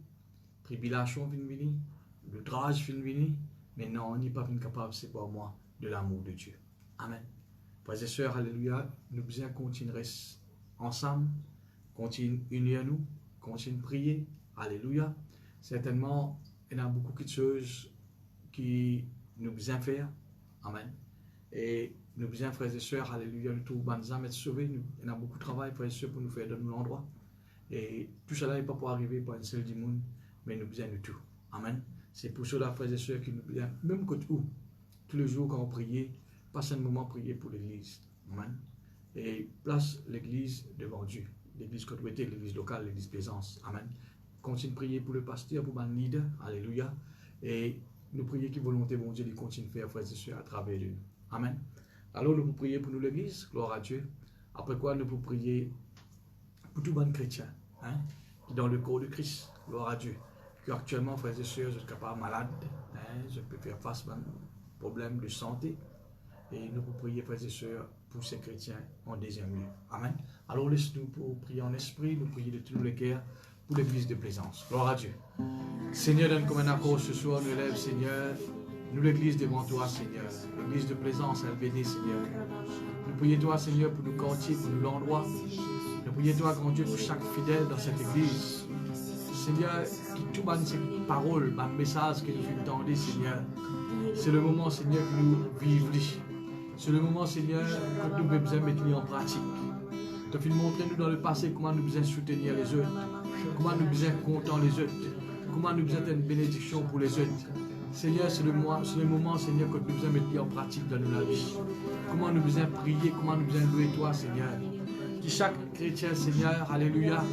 Speaker 1: tribulation est venue, l'outrage est venu, mais non, on n'est pas capable, c'est pour moi, de l'amour de Dieu. Amen. Frères et sœurs, alléluia, nous besoin continuer ensemble, continuer unir nous, continuer prier, alléluia. Certainement, il y a beaucoup de choses qui nous besoin faire, amen. Et nous besoin, frères et sœurs, alléluia, nous trouvons bonnes âmes être sauvés, il y a beaucoup de travail, frères et sœurs, pour nous faire dans l'endroit. Et tout cela n'est pas pour arriver par une seule du monde, mais nous besoin de tout, amen. C'est pour cela, frères et sœurs, qui nous besoin, même quand où, tous les jours quand on prie, passe un moment prier pour l'église. Amen. Et place l'église devant Dieu. L'église Côte-Ouest, l'église locale, l'église Plaisance. Amen. Continue de prier pour le pasteur, pour mon leader. Alléluia. Et nous prions que volonté bon Dieu continue de faire, frères et sœurs, à travers nous. Amen. Alors nous pouvons prier pour nous l'église. Gloire à Dieu. Après quoi, nous pouvons prier pour tout bon chrétien. Hein, qui dans le corps de Christ. Gloire à Dieu. Que actuellement, frères et sœurs, je suis capable malade. Hein, je peux faire face à un problème de santé. Et nous pouvons prier, frères et sœurs, pour ces chrétiens en deuxième lieu. Amen. Alors laisse-nous pour prier en esprit, nous prier de tout le cœur pour l'église de Plaisance. Gloire à Dieu. Seigneur, donne comme un accord ce soir, nous lève, Seigneur. Nous l'église devant toi, Seigneur. L'église de Plaisance, elle bénit, Seigneur. Nous prions toi, Seigneur, pour nous cantier, pour nous l'endroit. Nous prions toi, grand Dieu, pour chaque fidèle dans cette église. Seigneur, qui tout bonne cette parole, ma message que nous entendons, Seigneur. C'est le moment, Seigneur, que nous vivons. C'est le moment, Seigneur, que nous devons mettre en pratique. Tu as fait montrer nous dans le passé comment nous devons soutenir les autres, comment nous devons content les autres, comment nous devons être une bénédiction pour les autres. Seigneur, c'est le moment, Seigneur, que nous devons mettre en pratique dans notre vie. Comment nous devons prier, comment nous devons louer toi, Seigneur. Que chaque chrétien, Seigneur, alléluia,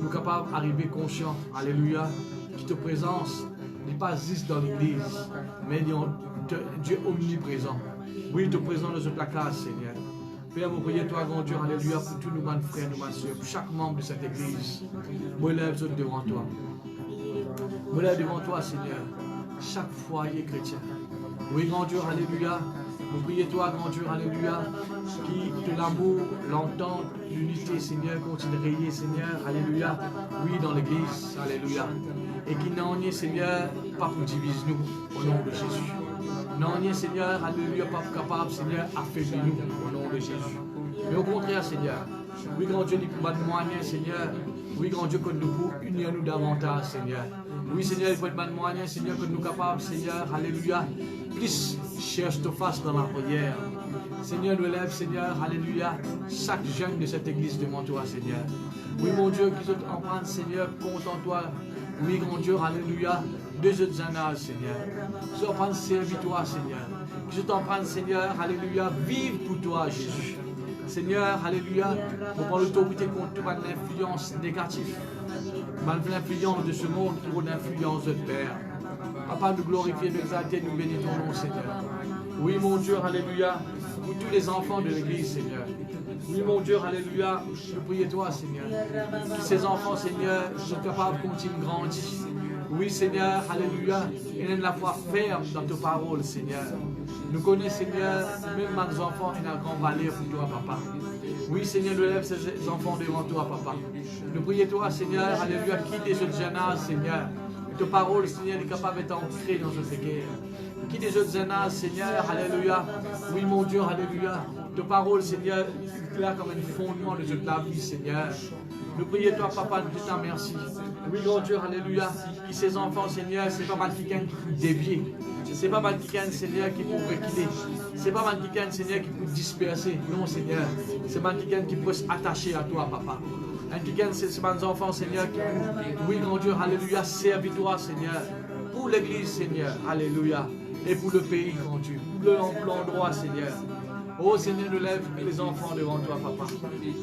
Speaker 1: nous capables d'arriver conscients, alléluia, que ta présence n'est pas juste dans l'église, mais Dieu est omniprésent. Oui, tu es présent dans ce placard, Seigneur. Père, vous priez toi, grand Dieu, alléluia, pour tous nos bons frères, nos bonnes soeurs, pour chaque membre de cette église. Moi, lève devant toi. Moi, lève devant toi, Seigneur, chaque foyer chrétien. Oui, grand Dieu, alléluia. Vous priez toi, grand Dieu, alléluia, qui de l'amour, l'entente, l'unité, Seigneur, continue de régner, Seigneur, alléluia. Oui, dans l'église, alléluia. Et qui n'en est, Seigneur, pas pour diviser nous, au nom de Jésus. Non, ni Seigneur, alléluia, pas capable, Seigneur, affaiblis-nous au nom de Jésus. Mais au contraire, Seigneur, oui, grand Dieu, nous pouvons être moyens, Seigneur. Oui, grand Dieu, que nous pouvons unir nous davantage, Seigneur. Oui, Seigneur, il faut être moyens, Seigneur, que nous sommes capables, Seigneur, alléluia. Plus cherche ta face dans la prière. Seigneur, nous élève, Seigneur, alléluia, chaque jeune de cette église devant toi, Seigneur. Oui, mon Dieu, qui sont en train, Seigneur, compte en toi. Oui, grand Dieu, alléluia. Deux autres âges, Seigneur. Qui sont en train de servir toi, Seigneur. Qui sont en train, Seigneur, alléluia, vivre pour toi, Jésus. Seigneur, alléluia, pour prendre l'autorité contre toute l'influence négative. Malgré l'influence de ce monde, pour l'influence de Père. Papa, nous glorifier, nous exalter, nous bénir ton nom, Seigneur. Oui, mon Dieu, alléluia, pour tous les enfants de l'église, Seigneur. Oui, mon Dieu, alléluia, je prie toi, Seigneur. Que ces enfants, Seigneur, soient capables de continuer de grandir. Oui, Seigneur, alléluia, et de la foi ferme dans tes paroles, Seigneur. Nous connaissons, Seigneur, même nos enfants, ils ont un grand valeur pour toi, Papa. Oui, Seigneur, nous lève ces enfants devant toi, Papa. Nous prions toi, Seigneur, alléluia, quitte les autres jeunes, Seigneur. Tes paroles, Seigneur, est capable d'être ancrées dans ce cœur. Quitte les autres jeunes, Seigneur, alléluia. Oui, mon Dieu, alléluia. Tes paroles, Seigneur, est là comme un fondement de toute la vie, Seigneur. Nous prions toi, Papa, nous te remercions. Oui, mon Dieu, alléluia. Qui ces enfants, Seigneur, c'est pas mal quelqu'un qui dévie. C'est pas mal quelqu'un, Seigneur, qui pourrait quitter. C'est pas mal quelqu'un, Seigneur, qui peut disperser. Non, Seigneur. C'est mal quelqu'un qui peut s'attacher à toi, Papa. Impliquez ces enfants, Seigneur, qui, oui, grand Dieu, alléluia, servitoire, Seigneur, pour l'église, Seigneur, alléluia, et pour le pays, grand Dieu, pour l'endroit, Seigneur. Oh Seigneur, nous lève les enfants devant toi, papa.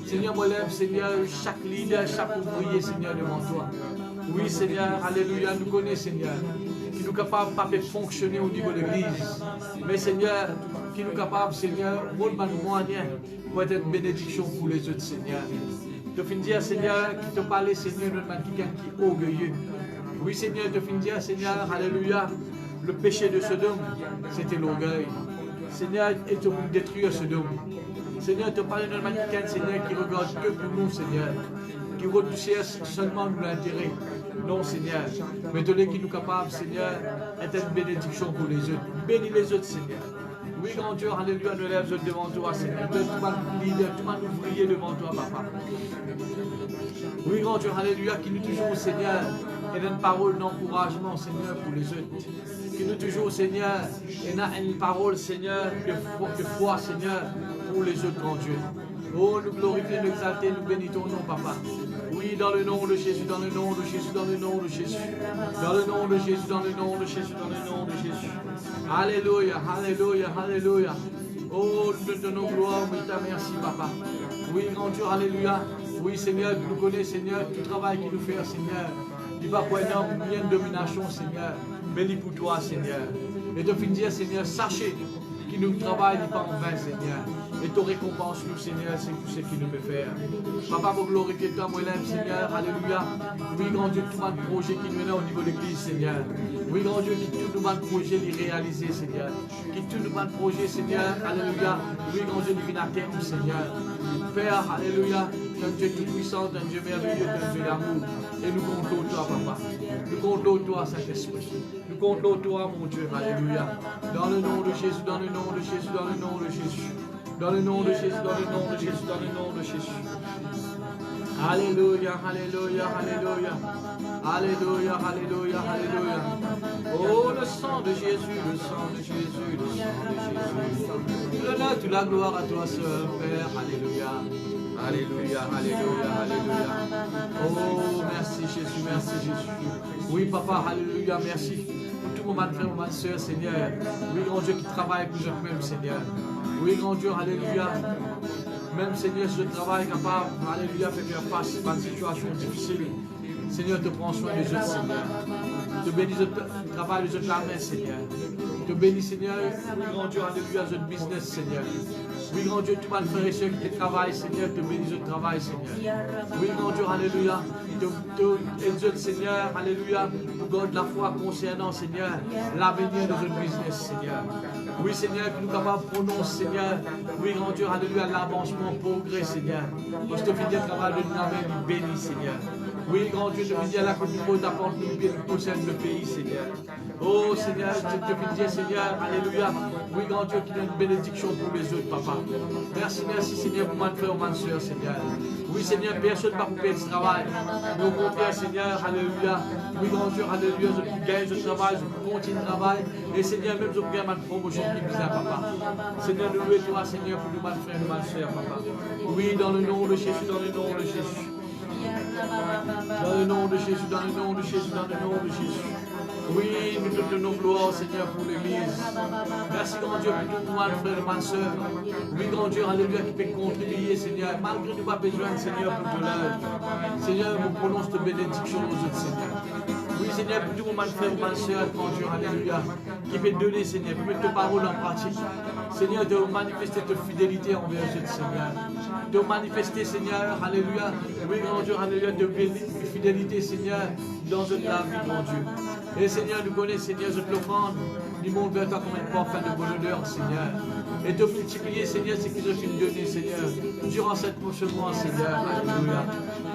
Speaker 1: Seigneur, moi lève, Seigneur, chaque leader, chaque ouvrier, Seigneur, devant toi. Oui, Seigneur, alléluia, nous connaissons, Seigneur, qui nous capable pas de fonctionner au niveau de l'église. Mais Seigneur, qui nous capable, Seigneur, de moyen pour être une bénédiction pour les autres, Seigneur. Je finis dire, Seigneur, qui te parlait, Seigneur, de quelqu'un qui est orgueilleux. Oui, Seigneur, je finis dire, Seigneur, alléluia, le péché de Sodome, c'était l'orgueil. Seigneur, et te détruire Sodome. Seigneur, te parle d'un mannequin, Seigneur, qui regarde que pour nous, Seigneur. Qui recherche seulement nous l'intérêt. Non, Seigneur. Mais donner qui nous capable, Seigneur, est une bénédiction pour les autres. Bénis les autres, Seigneur. Oui, grand Dieu, alléluia, nous lève devant toi, Seigneur. Tout le monde leader, tout le monde ouvrier devant toi, papa. Oui, grand Dieu, alléluia, qui nous toujours, Seigneur, et une parole d'encouragement, Seigneur, pour les autres. Qui nous toujours, Seigneur, et une parole, Seigneur, de foi, Seigneur, pour les autres, grand Dieu. Oh, nous glorifions, nous exaltons, nous bénissons ton nom, papa. Oui, dans le nom de Jésus, dans le nom de Jésus, dans le nom de Jésus. Dans le nom de Jésus, dans le nom de Jésus, dans le nom de Jésus. Alléluia, alléluia, alléluia. Oh, nous te donnons gloire, nous te merci, papa. Oui, grand Dieu, alléluia. Oui, Seigneur, tu nous connais, Seigneur, tout le travail qu'il nous fait, Seigneur. Il va pour une domination, Seigneur. Bénis pour toi, Seigneur. Et de finir, Seigneur, sachez qu'il nous travaille pas en vain, Seigneur. Et te récompense nous, Seigneur, c'est tout ce qu'il nous peut faire. Papa, pour glorifier toi, moi, Seigneur, alléluia. Oui, grand Dieu, tout le projet qui nous est là au niveau de l'église, Seigneur. Oui, grand Dieu, qui tout le projet les réaliser, Seigneur. Qui tout le projet, Seigneur, alléluia. Oui, grand Dieu, divine à terme, Seigneur. Père, alléluia. Un Dieu tout-puissant, un Dieu merveilleux, un Dieu d'amour. Et nous comptons toi, papa. Nous comptons toi, Saint-Esprit. Nous comptons toi, mon Dieu, alléluia. Dans le nom de Jésus, dans le nom de Jésus, dans le nom de Jésus. Dans le nom de Jésus, dans le nom de Jésus, dans le nom de Jésus. Alléluia, alléluia, alléluia. Alléluia, alléluia, alléluia. Oh, le sang de Jésus, le sang de Jésus, le sang de Jésus. L'honneur, toute la gloire à toi seul, Père. Alléluia. Alléluia, alléluia, alléluia. Oh, merci Jésus, merci Jésus. Oui, papa, alléluia, merci. Pour tout moment de frère, moment de soeur, Seigneur. Oui, grand Dieu qui travaille pour eux-mêmes, Seigneur. Oui, grand Dieu, alléluia. Même Seigneur, ce travail capable, alléluia, fait faire face à une situation difficile. Seigneur, te prends soin des autres, Seigneur. Te bénis le travail des autres la main, Seigneur. Te bénis, Seigneur, oui, grand Dieu, alléluia, notre business, Seigneur. Oui, grand Dieu, tout le frère et soeur qui travaille, Seigneur, te bénis le travail, Seigneur. Oui, grand Dieu, alléluia. Te exalte, Seigneur, alléluia, pour garder la foi concernant, Seigneur, l'avenir de notre business, Seigneur. Oui, Seigneur, que nous capables de prononcer, Seigneur. Oui, grand Dieu, alléluia, l'avancement, progrès, Seigneur. Parce que tu fais le travail de nous avec nous bénis, Seigneur. Oui, grand Dieu, je te dis à la communauté d'apporter nous bien nous concerne le pays, Seigneur. Oh, Seigneur, je te dis, Seigneur, alléluia. Oui, grand Dieu, qu'il y ait une bénédiction pour les autres, papa. Merci, merci, Seigneur, pour mon frère ou ma soeur, Seigneur. Oui, Seigneur, personne ne va couper ce travail. Mais au contraire, Seigneur, alléluia. Oui, grand Dieu, alléluia, je gagne ce travail, je continue le travail. Et Seigneur, même je gagne ma promotion qui me vient, papa. Seigneur, nous louons toi, Seigneur, pour nous, ma frère et ma soeur, papa. Oui, dans le nom de Jésus, dans le nom de Jésus. Dans le nom de Jésus, dans le nom de Jésus, dans le nom de Jésus. Oui, nous te donnons gloire, Seigneur, pour l'Église. Merci, grand Dieu, pour tout le monde, frère et ma soeur. Oui, grand Dieu, alléluia, qui peut contribuer, Seigneur. Malgré nous, pas besoin, Seigneur, pour te l'œuvre. Seigneur, nous prononce de bénédiction aux autres, Seigneur. Oui, Seigneur, pour tout le monde, frère et ma soeur, grand Dieu, alléluia, qui peut donner, Seigneur, qui mettre tes paroles en pratique. Seigneur, de manifester ta fidélité envers eux, Seigneur. De manifester, Seigneur, alléluia. Oui, grand Dieu, alléluia, de fidélité, Seigneur, dans notre vie, grand Dieu. Et Seigneur, nous connaissons, Seigneur, je te le prends. Nous montre vers toi comme un parfum de bonheur, Seigneur. Et de multiplier, Seigneur, ce que je suis donné, Seigneur, durant cette prochaine mois, Seigneur. Alléluia.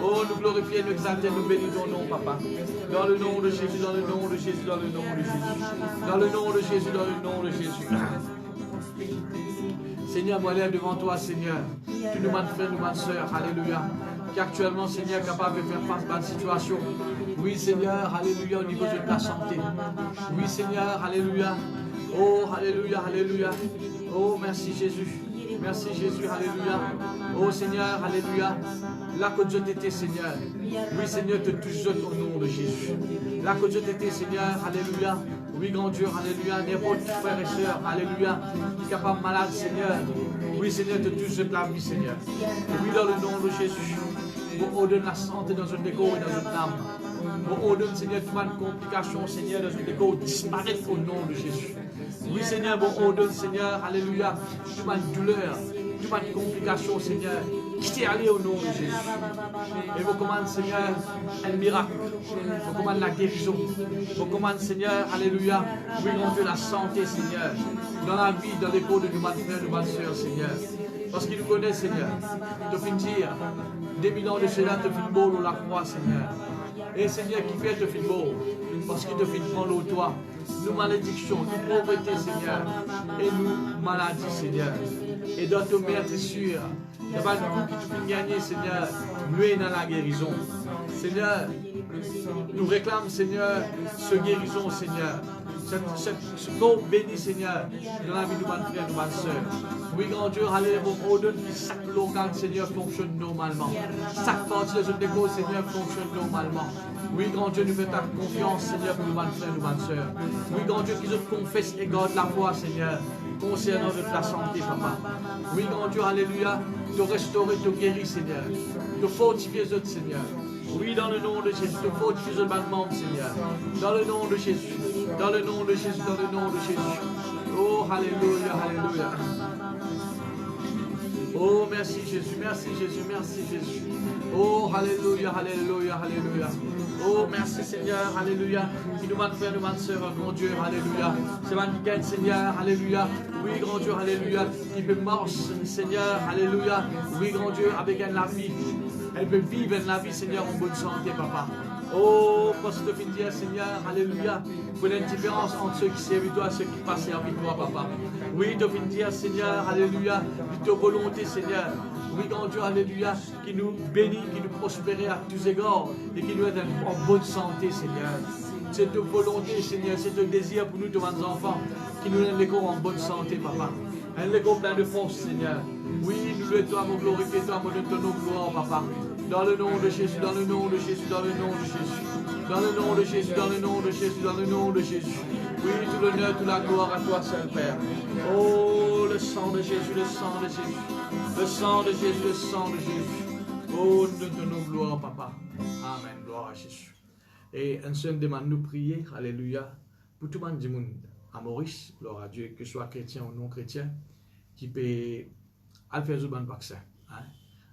Speaker 1: Oh, nous glorifions, nous exaltons, nous bénissons ton nom, papa. Dans le nom de Jésus, dans le nom de Jésus, dans le nom de Jésus. Dans le nom de Jésus, dans le nom de Jésus. Seigneur, moi lève devant toi, Seigneur. Tu nous m'as frère, nous m'as soeur, alléluia. Qui actuellement, Seigneur, est capable de faire face à la situation. Oui, Seigneur, alléluia, au niveau de ta santé. Oui, Seigneur, alléluia. Oh, alléluia, alléluia. Oh, merci Jésus. Merci Jésus, alléluia. Oh Seigneur, alléluia. Là que Dieu t'était, Seigneur. Oui, Seigneur, te touche au nom de Jésus. Là que Dieu t'était, Seigneur, alléluia. Oui, grand Dieu, alléluia. N'importe frère et soeur, alléluia. Qui est capable malade, Seigneur. Oui, Seigneur, te touche de la vie, Seigneur. Et oui, dans le nom de Jésus. Vous ordonne la santé dans un décor et dans une âme. Vous ordonne, Seigneur, toute une complication, Seigneur, dans un décor disparaître au nom de Jésus. Oui, Seigneur, vous ordonne, Seigneur, alléluia. Toute une douleur, toute une complication, Seigneur. Quittez aller au nom de Jésus. Et vous commandez, Seigneur, un miracle. Vous commandez la guérison. Vous commandez, Seigneur, alléluia. Oui, mon Dieu, la santé, Seigneur. Dans la vie, dans les cours de nos frères, de nos sœurs, Seigneur. Parce qu'il nous connaît, Seigneur. Te fin dire, des millions de cela te fin beau à la croix, Seigneur. Et Seigneur, qui fait te fin beau. Parce qu'il te fin prendre au toit. Nous malédictions, nous pauvreté, Seigneur. Et nous maladies, Seigneur. Et dans ton mère, tu es sûr. Il n'y a pas de coup qui te fait gagner, Seigneur. Nous est dans la guérison. Seigneur, nous réclamons, Seigneur, ce guérison, Seigneur. Ce corps béni, Seigneur, dans la vie de mon frère, de ma soeur. Oui, grand Dieu, allez, vous ordonne que chaque organe, Seigneur, fonctionne normalement. Chaque partie de ce déco, Seigneur, fonctionne normalement. Oui, grand Dieu, nous faisons ta confiance, Seigneur, pour mon frère, de ma soeur. Oui, grand Dieu, qui se confesse et garde la foi, Seigneur, concernant notre la santé, papa. Oui, grand Dieu, alléluia, te restaurer, te guérir, Seigneur. Te fortifier, Seigneur. Oui, dans le nom de Jésus, te fortifier le membre, Seigneur. Dans le nom de Jésus. Dans le nom de Jésus, dans le nom de Jésus. Oh, alléluia, alléluia. Oh, merci Jésus, merci Jésus, merci Jésus. Oh, alléluia, alléluia, alléluia. Oh, merci Seigneur, alléluia. Qui nous m'a fait, nous m'a soeur, grand Dieu, alléluia. C'est ma nickel, Seigneur, alléluia. Oui, grand Dieu, alléluia. Qui peut marcher, Seigneur, alléluia. Oui, grand Dieu, avec elle la vie. Elle peut vivre la vie, Seigneur, en bonne santé, papa. Oh, parce que tu dire, Seigneur, alléluia, pour la différence entre ceux qui servent toi et ceux qui passent avec toi, papa. Oui, tu dire, Seigneur, alléluia, de ta volonté, Seigneur. Oui, grand Dieu, alléluia, qui nous bénit, qui nous prospère à tous égards et qui nous aide en bonne santé, Seigneur. C'est ta volonté, Seigneur, c'est ton désir pour nous, tous nos enfants, qui nous aide les corps en bonne santé, papa. Un corps plein de force, Seigneur. Oui, nous louons toi, mon glorifier toi, mon ton gloire, papa. Dans le nom de Jésus, dans le nom de Jésus, dans le nom de Jésus. Dans le nom de Jésus, dans le nom de Jésus, dans le nom de Jésus. Oui, tout l'honneur, toute la gloire à toi seul, Père. Oh, le sang de Jésus, le sang de Jésus. Le sang de Jésus, le sang de Jésus. Oh, nous te donnons gloire, papa. Amen, gloire à Jésus. Et un seul demande nous prier, alléluia, pour tout le monde du monde, à Maurice, gloire à Dieu, que ce soit chrétien ou non chrétien, qui peut aller faire le vaccin. Hein?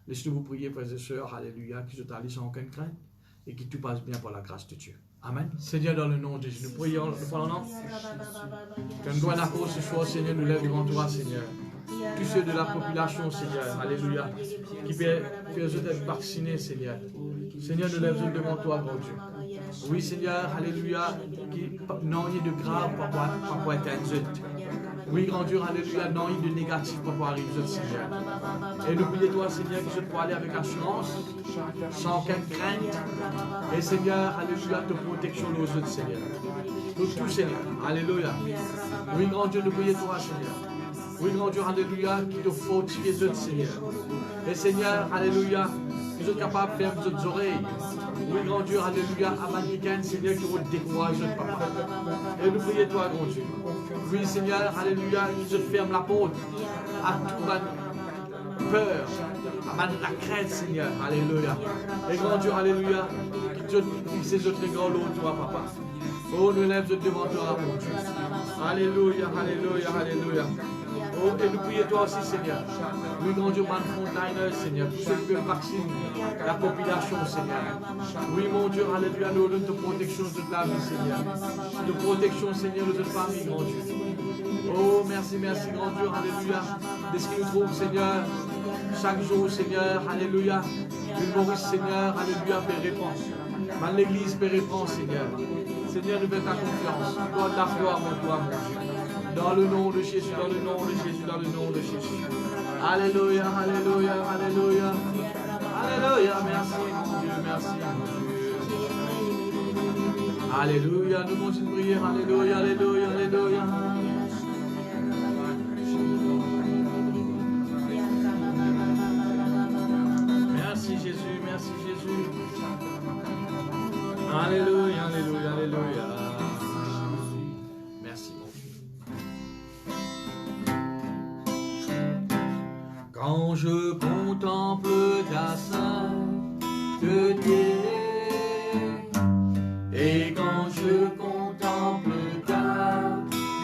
Speaker 1: Laissez-nous vous prier, frères et sœurs, alléluia, qui se allés sans aucune crainte et qui tout passe bien par la grâce de Dieu. Amen. Seigneur, dans le nom de Jésus, nous prions, nous parlons. Que nous doit d'accord ce soir, Seigneur, nous lève devant toi, Seigneur. Tous ceux de la population, Seigneur, alléluia, qui peuvent être vaccinés, Seigneur. Seigneur, nous lève devant toi, grand Dieu. Oui, Seigneur, alléluia, qui n'ont rien de grave pour être un. Oui, grand Dieu, alléluia, non, il de négatif pour pouvoir arriver, Seigneur. Et nous prions toi, Seigneur, que je peux aller avec assurance, sans aucune crainte. Et Seigneur, alléluia, te protection aux autres, Seigneur. Nous tous, Seigneur, alléluia. Oui, grand Dieu, nous prions toi, Seigneur. Oui, grand Dieu, alléluia, qui te fortifie les autres, Seigneur. Et Seigneur, alléluia, nous sommes capables de faire nos oreilles. Oui, grand Dieu, alléluia, avant week-end, Seigneur, qui vous décourage, papa. Et nous prions toi, grand Dieu. Oui, Seigneur, alléluia, qui se ferme la porte à toute ma peur, à la crainte, Seigneur, alléluia. Et grand Dieu, alléluia, qui te fixe ces autres grands lots, toi, papa. Oh, nous lève devant toi, mon Dieu. Alléluia, alléluia, alléluia. Oh, et nous prions toi aussi, Seigneur. Oui, grand Dieu, man Fontaine, Seigneur, pour ceux qui veulent vacciner la population, Seigneur. Oui, mon Dieu, alléluia, nous donne de protection de toute la vie, Seigneur. De protection, Seigneur, de toute famille, grand Dieu. Oh, merci, merci, grand Dieu, alléluia. De ce qui nous trouve, Seigneur, chaque jour, Seigneur, alléluia. Une Maurice, Seigneur, alléluia, paix réponse. Mal l'église, paix réponse, Seigneur. Seigneur, nous fais ta confiance. Toi, ta gloire, mon toi, mon Dieu. Dans le nom de Jésus, dans le nom de Jésus, dans le nom de Jésus. Alléluia, alléluia, alléluia. Alléluia, merci mon Dieu, merci mon Dieu. Alléluia, nous continuons de prier, alléluia, alléluia, alléluia. Quand je contemple ta sainteté, et quand je contemple ta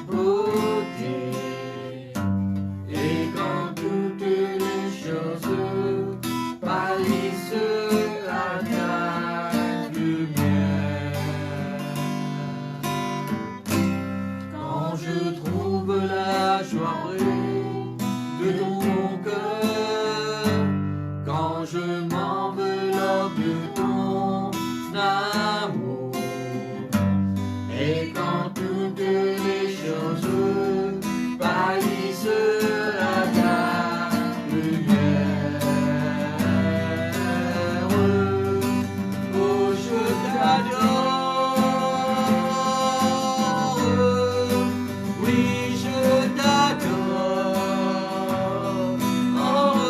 Speaker 1: beauté, et quand toutes les choses pâlissent à ta lumière, quand je trouve la joie de ton cœur, quand je m'enveloppe de ton amour, et quand toutes les choses pâlissent à ta lumière, oh je t'adore, oui je t'adore, oh,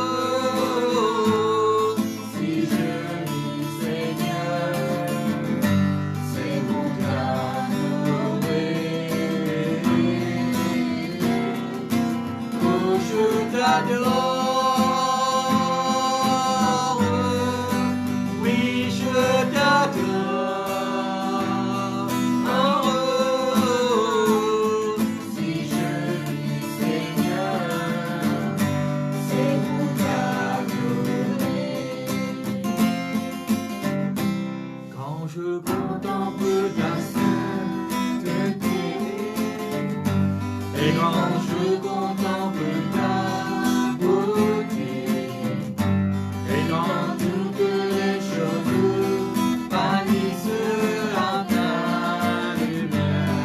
Speaker 1: si je vis Seigneur, c'est pour t'adorer, oh je t'adore, oui je t'adore, oh, si je vis Seigneur, c'est pour t'adorer. Quand je contemple ta sainteté, et quand je contemple ta beauté, et quand toutes les choses pâlissent à ta lumière,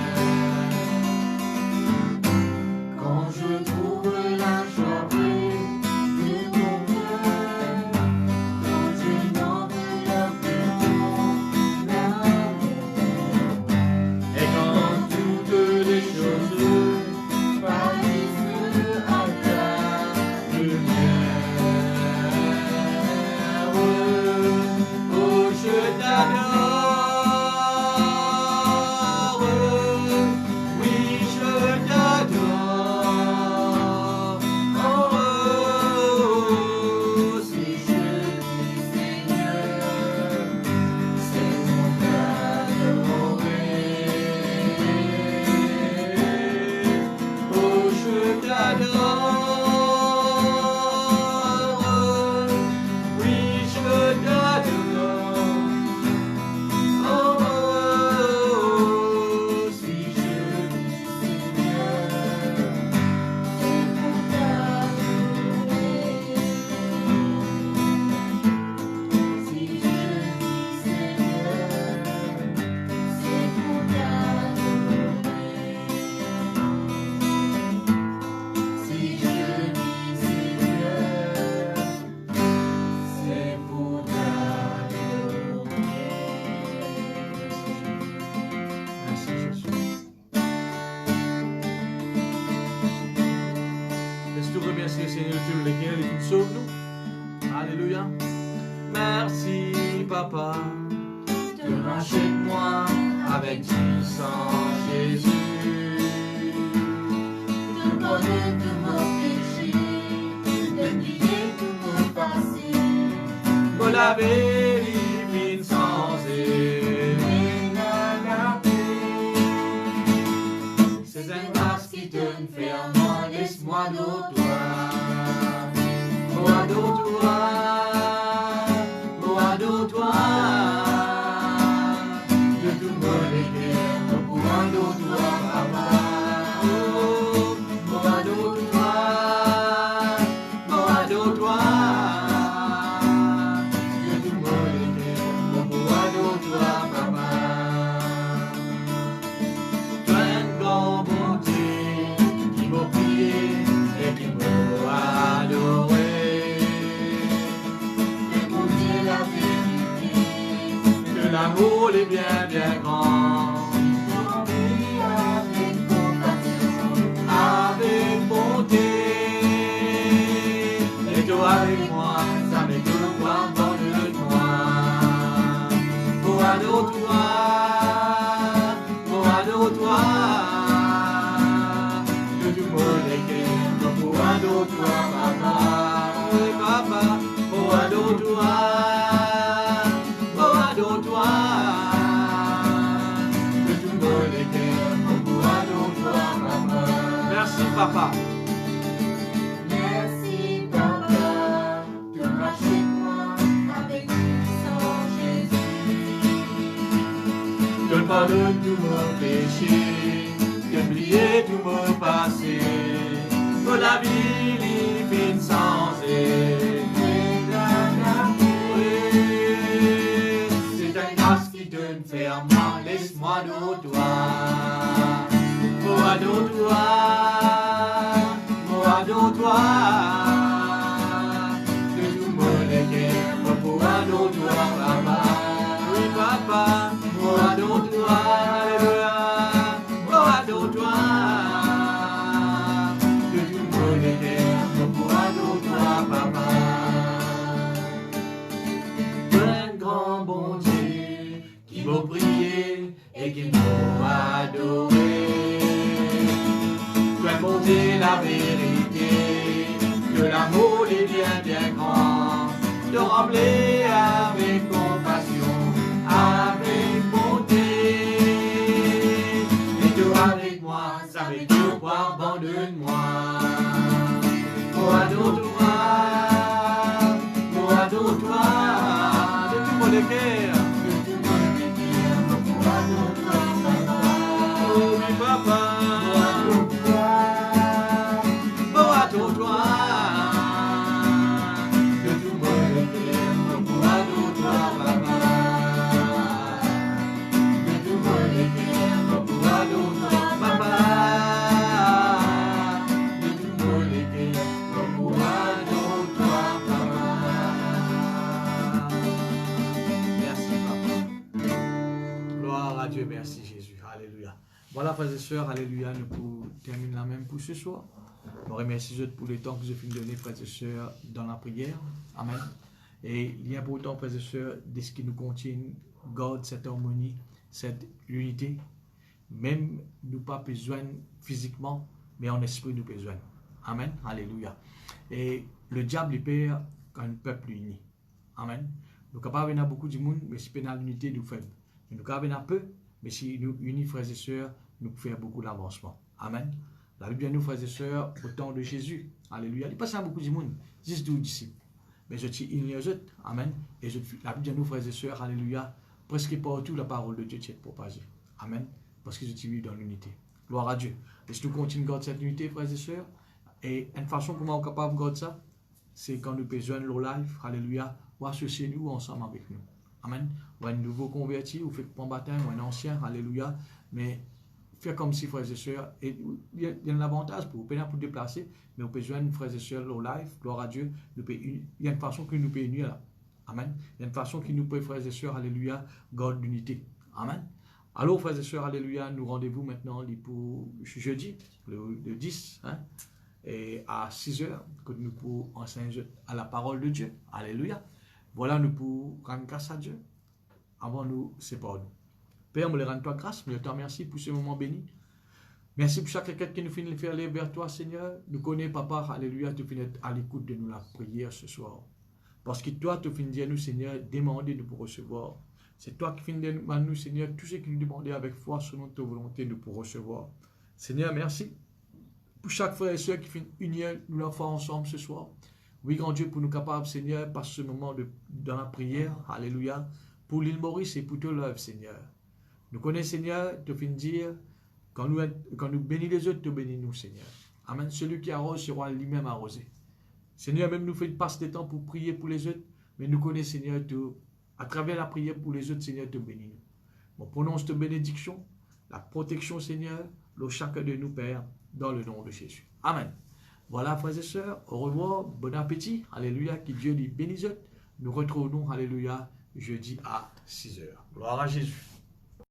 Speaker 1: quand je trouve la joie de ton cœur, quand je m'enveloppe de ton amour, et quand toutes les choses pâlissent à ta lumière, oh je t'adore, oui je t'adore, oh, si je vis Seigneur, c'est pour t'adorer, oh je t'adore, oui je t'adore, oh, si je vis Seigneur, c'est pour t'adorer, si je vis Seigneur, c'est pour t'adorer, si je vis Seigneur, c'est pour t'adorer. Merci Jésus. Laisse-nous remercier le Seigneur de tout lequel il nous sauve nous. Alléluia. Merci Papa, de racheter moi avec du sang Jésus,
Speaker 2: de connaître tous nos péchés, de plier tous nos passés,
Speaker 1: me laver divine sans
Speaker 2: et la paix.
Speaker 1: C'est une grâce qui te fait en moi, laisse-moi d'au-toi, moi d'au-toi, moi d'au-toi, de tout mon cœur, moi d'au-toi, papa, oh, moi d'au-toi, moi d'au-toi, de tout mon cœur, moi d'au-toi, papa. Toi une grande bonté qui m'a prié et qui m'a adoré.
Speaker 2: Écoutez la vérité,
Speaker 1: Que l'amour est bien bien grand.
Speaker 2: remplis avec compassion,
Speaker 1: Avec bonté. Et toi avec moi, ça m'est que quoi bon de toi. Pour adore-toi, de tout mon cœur, pour adore-toi, papa. lâcher, d'oublier tout mon passé. Pour la vie, l'ifine sans c'est ta grâce qui te ferme, laisse-moi de toi. Moi de toi, moi de toi. De tout mon cœur, moi de toi, papa. Oui, papa, moi de toi, alléluia. Moi de toi. De tout mon cœur, moi de toi, papa. Un grand bon Dieu qui m'a prié et qui m'a adoré. Mon Dieu, la vérité, que l'amour est bien bien grand, de remplir avec compassion, avec bonté. Et toi avec moi, ça veut dire quoi, abandonne-moi. Moi de toi, moi de toi, de tout mon cœur, de tout mon cœur, moi de toi, oh oui papa. Dieu, merci Jésus, alléluia. Voilà frères et sœurs, alléluia, nous terminons la même pour ce soir. Nous remercions Dieu pour le temps que je finis de donner frères et sœurs dans la prière, amen. Et il est important frères et sœurs, de ce qui nous contient, garde cette harmonie, cette unité, même nous pas besoin physiquement, mais en esprit nous besoin, amen, alléluia. Et le diable il perd quand un peuple uni, amen. Nous sommes capables de beaucoup de monde, mais si nous avons l'unité, nous faisons. Nous sommes capables de peu, mais si nous unis frères et sœurs, nous pouvons faire beaucoup d'avancement. Amen. La Bible nous frères et sœurs, au temps de Jésus. Alléluia. Il passe à beaucoup de monde, 10-12 disciples. Mais je suis unis aux autres. Amen. Et la Bible nous frères et sœurs, alléluia, presque partout la parole de Dieu est propagée. Amen. Parce que je suis dans l'unité. Gloire à Dieu. Et si nous continuons à garder cette unité, frères et sœurs, et une façon comment on est capable de garder ça, c'est quand nous besoin de l'eau life, alléluia, ou associer nous ensemble avec nous. Amen. Ou un nouveau converti, ou fait un baptême, ou un ancien, alléluia. Mais faire comme si, frères et sœurs, et il y a un avantage pour vous, pour déplacer, mais vous pouvez joindre frères et sœurs au live, gloire à Dieu. Il y a une façon que nous pouvons unir là. Amen. Il y a une façon qui nous peut, frères et sœurs, alléluia, garde l'unité. Amen. Alors, frères et sœurs, alléluia, nous rendez-vous maintenant pour jeudi, le 10, hein, et à 6 heures, que nous pouvons enseigner à la parole de Dieu. Alléluia. Voilà, nous pouvons rendre grâce à Dieu avant nous séparer. Père, nous le rendons toi grâce, nous te remercions pour ce moment béni. Merci pour chaque quelqu'un qui nous finit de faire aller vers toi, Seigneur. Nous connaissons, Papa, alléluia, tu finis à l'écoute de nous la prière ce soir. Parce que toi, tu finis de nous, Seigneur, demander de nous recevoir. C'est toi qui finis de nous, Seigneur, tout ce qui nous demandait avec foi, selon ta volonté, de nous recevoir. Seigneur, merci pour chaque frère et soeur qui finit unir nous la foi ensemble ce soir. Oui, grand Dieu, pour nous capables, Seigneur, par ce moment dans la prière, alléluia, pour l'île Maurice et pour toute l'œuvre, Seigneur. Nous connaissons, Seigneur, te fin dire, quand nous bénissons les autres, te bénis nous, Seigneur. Amen. Celui qui arrose sera lui-même arrosé. Seigneur, même nous fait passe des temps pour prier pour les autres, mais nous connaissons, Seigneur, à travers la prière pour les autres, Seigneur, te bénis nous. On prononce ta bénédiction, la protection, Seigneur, le chacun de nous, Père, dans le nom de Jésus. Amen. Voilà, frères et sœurs, au revoir, bon appétit, alléluia, que Dieu les bénisse. Nous retrouvons, alléluia, jeudi à 6 heures. Gloire à Jésus.